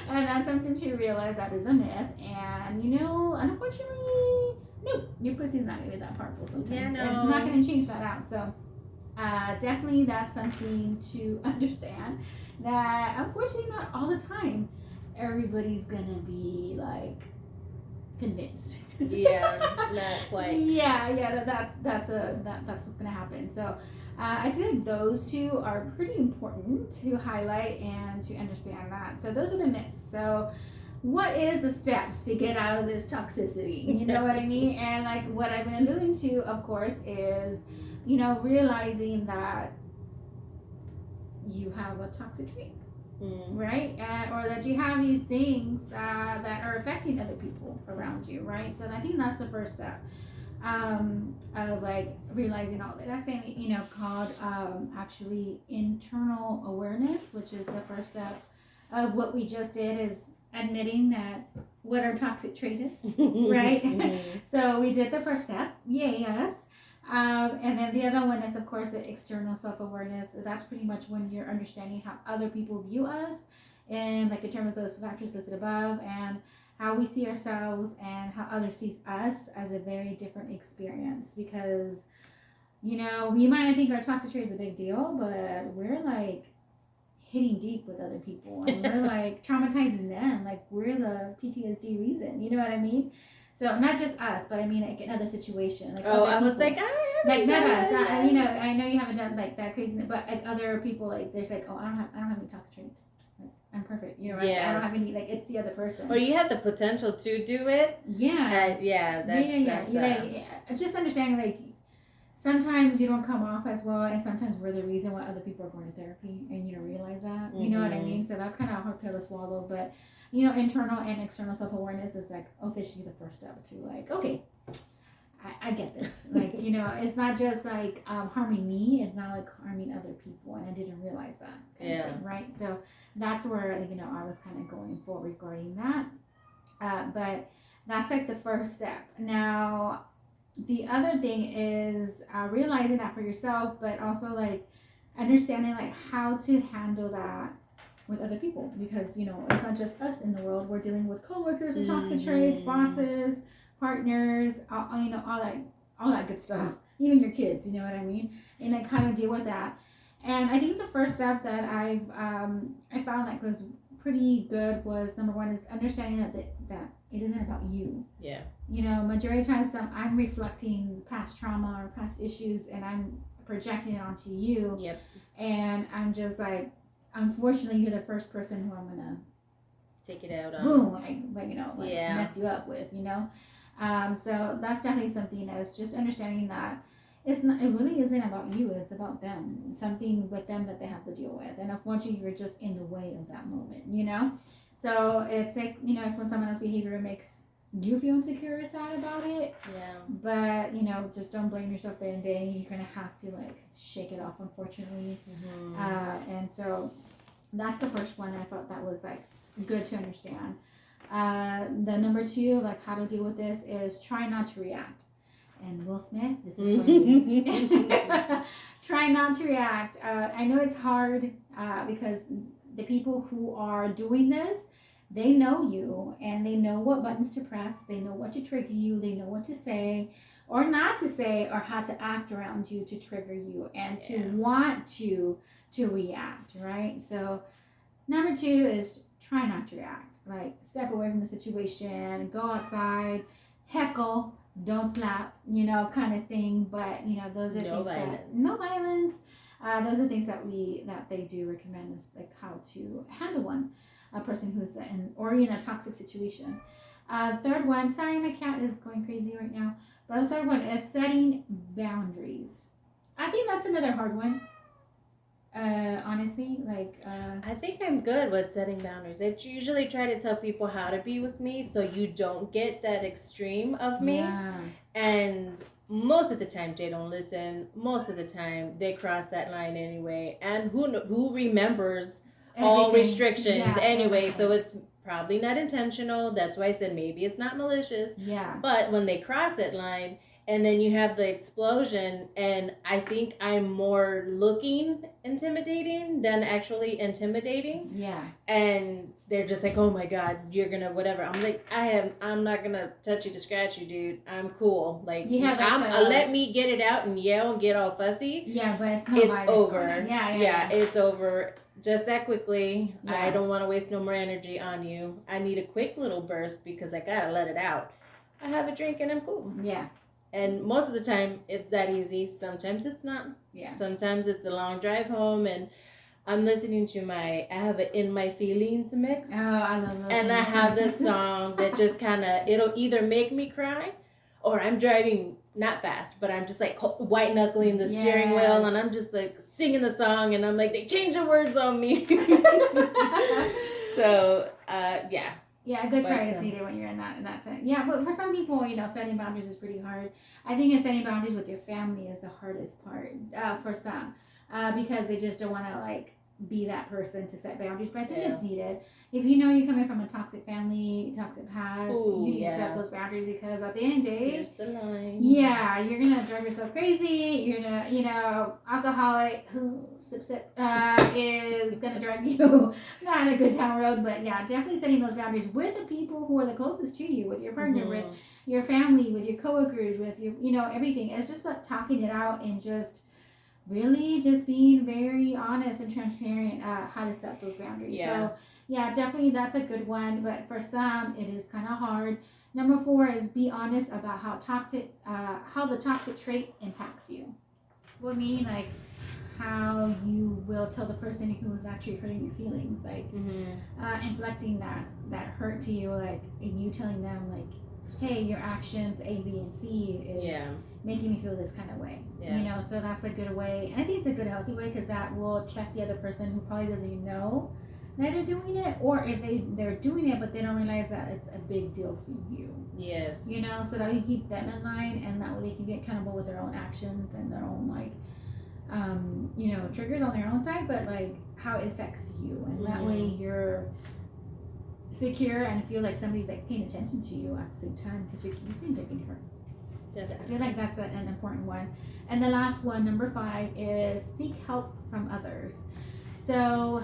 And that's something to realize that is a myth. And, unfortunately, no, your pussy's not going to be that powerful sometimes. Yeah, no. It's not going to change that out. So, definitely that's something to understand, that unfortunately not all the time everybody's gonna be like convinced. Yeah, not quite. Yeah, that's what's gonna happen. So I feel like those two are pretty important to highlight and to understand that. So those are the myths. So what is the steps to get out of this toxicity? You know what I mean? And like what I've been alluding to, of course, is realizing that you have a toxic trait, right? Or that you have these things that are affecting other people around you, right? So I think that's the first step of like realizing all this. That's been, called actually internal awareness, which is the first step of what we just did, is admitting that what our toxic trait is, right? So we did the first step, yes. And then the other one is, of course, the external self-awareness. That's pretty much when you're understanding how other people view us, and like in terms of those factors listed above, and how we see ourselves and how others sees us as a very different experience. Because, we might not think our toxic trait is a big deal, but we're like hitting deep with other people, and we're like traumatizing them. Like, we're the PTSD reason. You know what I mean? So not just us, but I mean like in other situations. Like I was people. like, like not us. I know you haven't done like that crazy, but like other people, like there's like, I don't have any toxic traits. Like, I'm perfect. Right? Yes. I don't have any. Like, it's the other person. Or you have the potential to do it. Yeah. That's just understanding, like, sometimes you don't come off as well, and sometimes we're the reason why other people are going to therapy, and you don't realize that. You know what I mean? So that's kind of a hard pill to swallow. But internal and external self-awareness is like officially the first step to like, okay, I get this. Like, it's not just like harming me, it's not like harming other people, and I didn't realize that kind of thing, right? So that's where I was kind of going for regarding that. But that's like the first step. Now, the other thing is realizing that for yourself, but also like understanding like how to handle that with other people, because it's not just us in the world. We're dealing with coworkers with toxic traits, bosses, partners, all that good stuff. Even your kids, you know what I mean? And I kind of deal with that. And I think the first step that I found like was pretty good was, number one, is understanding that it isn't about you. Yeah. Majority of times I'm reflecting past trauma or past issues, and I'm projecting it onto you. Yep. And I'm just like, unfortunately, you're the first person who I'm gonna take it out on. Boom, mess you up with, So that's definitely something that's just understanding that it really isn't about you, it's about them. Something with them that they have to deal with. And unfortunately, you're just in the way of that moment, So it's like, it's when someone else's behavior makes you feel insecure or sad about it. Yeah. But, just don't blame yourself day and day. You're going to have to, like, shake it off, unfortunately. And so that's the first one. I thought that was, like, good to understand. The number two, like, how to deal with this is try not to react. And Will Smith, this is for you. Try not to react. I know it's hard because the people who are doing this, they know you, and they know what buttons to press. They know what to trigger you. They know what to say or not to say, or how to act around you to trigger you and to want you to react, right? So number two is try not to react. Like, step away from the situation, go outside, heckle, don't slap, kind of thing. But, those are no things violence. No violence. Those are things that they do recommend, is like how to handle a person who's in a toxic situation. Third one, sorry, my cat is going crazy right now. But the third one is setting boundaries. I think that's another hard one. Honestly, I think I'm good with setting boundaries. I usually try to tell people how to be with me, so you don't get that extreme of me. Yeah. And most of the time they don't listen. Most of the time they cross that line anyway. And who remembers all Everything. restrictions anyway? Everything. So it's probably not intentional. That's why I said maybe it's not malicious. Yeah. But when they cross that line, and then you have the explosion, and I think I'm more looking intimidating than actually intimidating. Yeah. And they're just like, oh my God, you're gonna whatever. I'm like, I'm not gonna touch you to scratch you, dude. I'm cool. Like, let me get it out and yell and get all fussy. Yeah, but it's over. Yeah, it's over just that quickly. Yeah. I don't want to waste no more energy on you. I need a quick little burst because I gotta let it out. I have a drink and I'm cool. Yeah. And most of the time, it's that easy. Sometimes it's not. Yeah. Sometimes it's a long drive home, and I'm listening to I have an In My Feelings mix. Oh, I love those. And I have this song that just kind of, it'll either make me cry, or I'm driving not fast, but I'm just like white knuckling the steering wheel, and I'm just like singing the song, and I'm like, they changed the words on me. So, yeah. Yeah, a good cry is needed when you're in that time. Yeah, but for some people, setting boundaries is pretty hard. I think setting boundaries with your family is the hardest part for some, because they just don't want to be that person to set boundaries. But I think it's needed. If you're coming from a toxic family, toxic past, you need to set those boundaries, because at the end of the day, here's the line. Yeah, you're gonna drive yourself crazy. You're gonna, alcoholic, sip, is gonna drive you not on a good town road. But yeah, definitely setting those boundaries with the people who are the closest to you, with your partner, with your family, with your coworkers, with your, everything. It's just about talking it out and just really just being very honest and transparent how to set those boundaries. Yeah. So yeah, definitely that's a good one, but for some it is kind of hard. Number 4 is be honest about how the toxic trait impacts you. What meaning, how you will tell the person who's actually hurting your feelings, inflicting that hurt to you, and you telling them hey, your actions A, B, and C is making me feel this kind of way. Yeah. So that's a good way. And I think it's a good, healthy way, because that will check the other person who probably doesn't even know that they're doing it, or if they're doing it but they don't realize that it's a big deal for you. Yes. So that we keep them in line, and that way they can be accountable with their own actions and their own triggers on their own side, but how it affects you, and that way you're secure and feel like somebody's paying attention to you at the same time, because your feelings are getting hurt. So I feel like that's an important one. And the last one, number 5, is seek help from others. So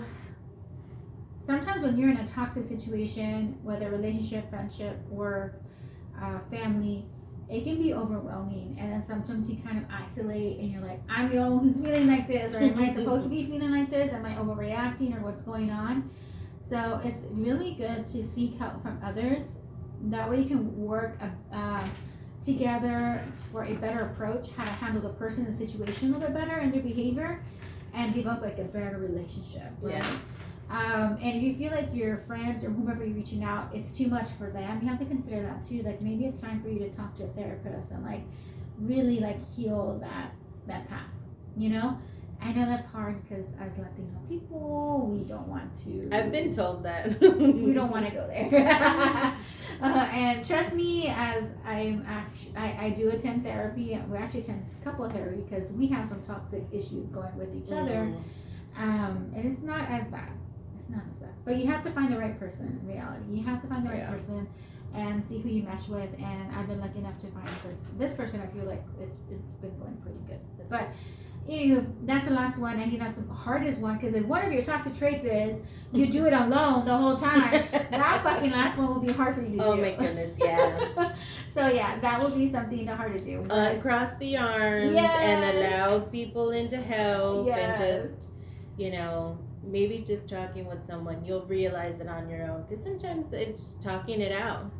sometimes when you're in a toxic situation, whether relationship, friendship, or family, it can be overwhelming, and then sometimes you kind of isolate and you're like, I'm the only one who's feeling like this, or am I supposed to be feeling like this? Am I overreacting, or what's going on? So it's really good to seek help from others. That way you can work together for a better approach, how to handle the person and the situation a little bit better and their behavior, and develop a better relationship, right? And if you feel like your friends or whomever you're reaching out, it's too much for them, you have to consider that too. Maybe it's time for you to talk to a therapist and really heal that path. I know that's hard, because as Latino people, we don't want to. I've been told that. We don't want to go there. And trust me, as I do attend therapy. We actually attend couple therapy because we have some toxic issues going with each other. And it's not as bad. But you have to find the right person, in reality. You have to find the right person and see who you mesh with. And I've been lucky enough to find this person. I feel like it's been going pretty good. But anywho, that's the last one. I think that's the hardest one, because if one of your toxic traits is you do it alone the whole time, that fucking last one will be hard for you to do. Oh my goodness, yeah. So yeah, that will be something hard to do. Cross the arms and allow people in to help, and just, maybe just talking with someone, you'll realize it on your own, because sometimes it's talking it out.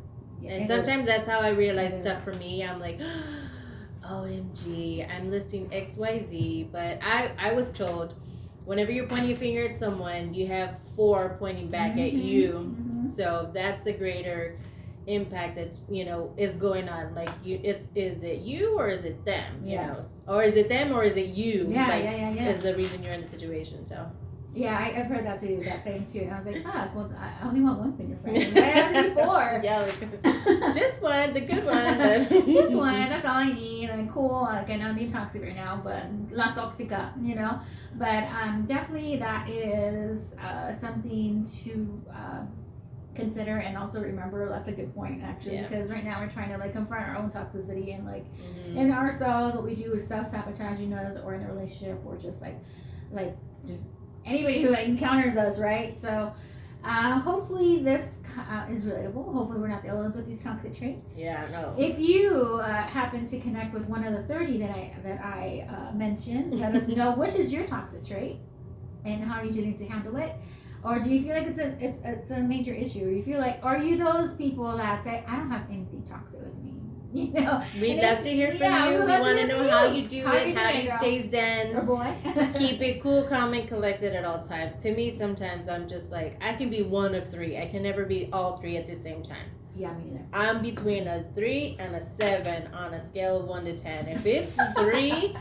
And sometimes that's how I realize stuff for me. I'm like, OMG, I'm listing XYZ, but I was told whenever you're pointing your finger at someone, you have 4 pointing back at you. So that's the greater impact that is going on. Is it you or is it them? Or is it them or is it you? Is the reason you're in the situation. So Yeah, I've heard that too, that saying too. And I was like, fuck, well, I only want one finger friend. I have to be four. Yeah, like, just one, the good one. Just one, that's all I need. Like, cool, like, I know I'm being toxic right now, but la toxica, you know? But definitely that is something to consider and also remember. That's a good point, actually, because right now we're trying to, like, confront our own toxicity and, like, in ourselves. What we do is self-sabotaging us, or in a relationship, or just, like just anybody who, like, encounters us, right? So hopefully this is relatable. Hopefully we're not the only ones with these toxic traits. Yeah, no. If you happen to connect with one of the 30 that I mentioned, let us know which is your toxic trait and how are you doing to handle it. Or do you feel like it's a major issue? Or you feel like, are you those people that say, I don't have anything toxic with me? You know, we'd love to hear from you. We want to know how you do it. How do you stay zen? Or boy. Keep it cool, calm, and collected at all times. To me, sometimes I'm just like, I can be one of three. I can never be all three at the same time. Yeah, me neither. I'm between a 3 and a 7 on a scale of 1 to 10. If it's 3,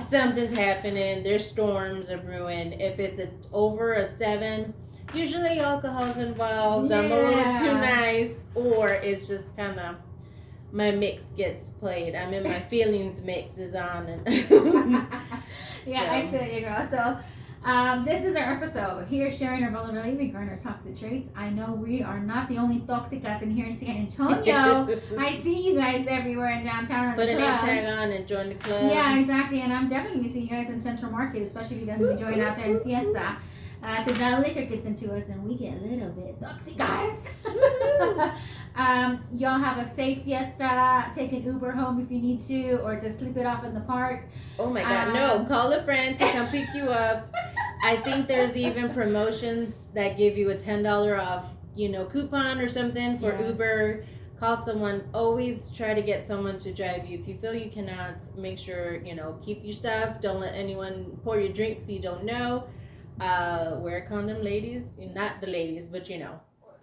something's happening. There's storms are brewing. If it's over a 7, usually alcohol's involved. I'm a little too nice, or it's just kind of my mix gets played. I'm in my feelings mix is on. And I feel you, girl. So this is our episode here, sharing our vulnerability regarding our toxic traits. I know we are not the only Toxicas in here in San Antonio. I see you guys everywhere in downtown. Put a name tag on and join the club. Yeah, exactly. And I'm definitely going to see you guys in Central Market, especially if you guys will be joining out there in Fiesta. Because that liquor gets into us and we get a little bit toxic, guys. Y'all have a safe fiesta. Take an Uber home if you need to, or just sleep it off in the park. Oh my God, no. Call a friend to come pick you up. I think there's even promotions that give you a $10 off, coupon or something for Uber. Call someone. Always try to get someone to drive you. If you feel you cannot, make sure, keep your stuff. Don't let anyone pour your drinks you don't know. Wear a condom, ladies. Not the ladies, but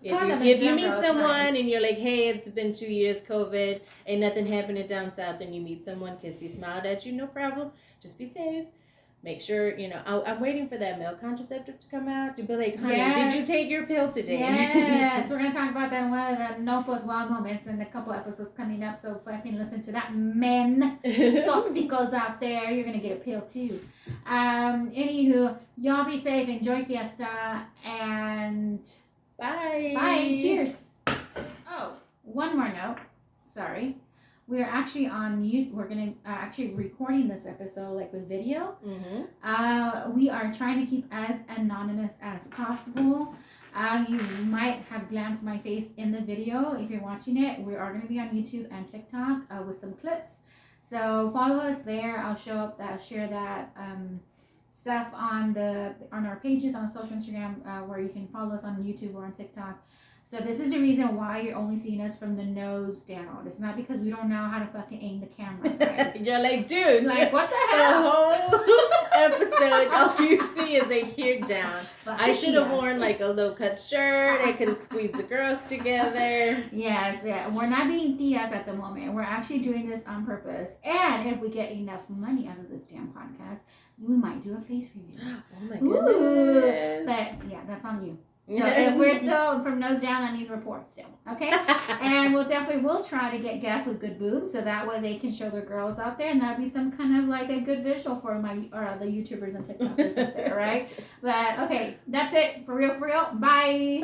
if you meet someone and you're like, hey, it's been 2 years, COVID, ain't nothing happening down south, and you meet someone because he smiled at you, no problem. Just be safe. Make sure, I'm waiting for that male contraceptive to come out to be like, honey, did you take your pill today? Yes, we're going to talk about that in one of the No Post Wild Moments in a couple episodes coming up. So if I can listen to that, men, toxicos out there, you're going to get a pill too. Anywho, y'all be safe, enjoy Fiesta, and bye. Bye, cheers. Oh, one more note. Sorry. We're actually on YouTube. We're gonna actually recording this episode like with video. We are trying to keep as anonymous as possible. You might have glanced my face in the video if you're watching it. We are gonna be on YouTube and TikTok with some clips. So follow us there. I'll show up that share that stuff on our pages on social Instagram where you can follow us on YouTube or on TikTok. So this is the reason why you're only seeing us from the nose down. It's not because we don't know how to fucking aim the camera, guys. You're like, dude. Like, what the hell? The whole episode, all you see is a hair down. I should have worn like a low-cut shirt. I could have squeezed the girls together. Yes, yeah. We're not being tias at the moment. We're actually doing this on purpose. And if we get enough money out of this damn podcast, we might do a face review. Oh my goodness. But yeah, that's on you. So if we're still from nose down, that means we're poor still, okay? And we'll try to get guests with good boobs, so that way they can show their girls out there, and that'd be some kind of like a good visual for the YouTubers and TikTokers out there, right? But okay, that's it for real. Bye.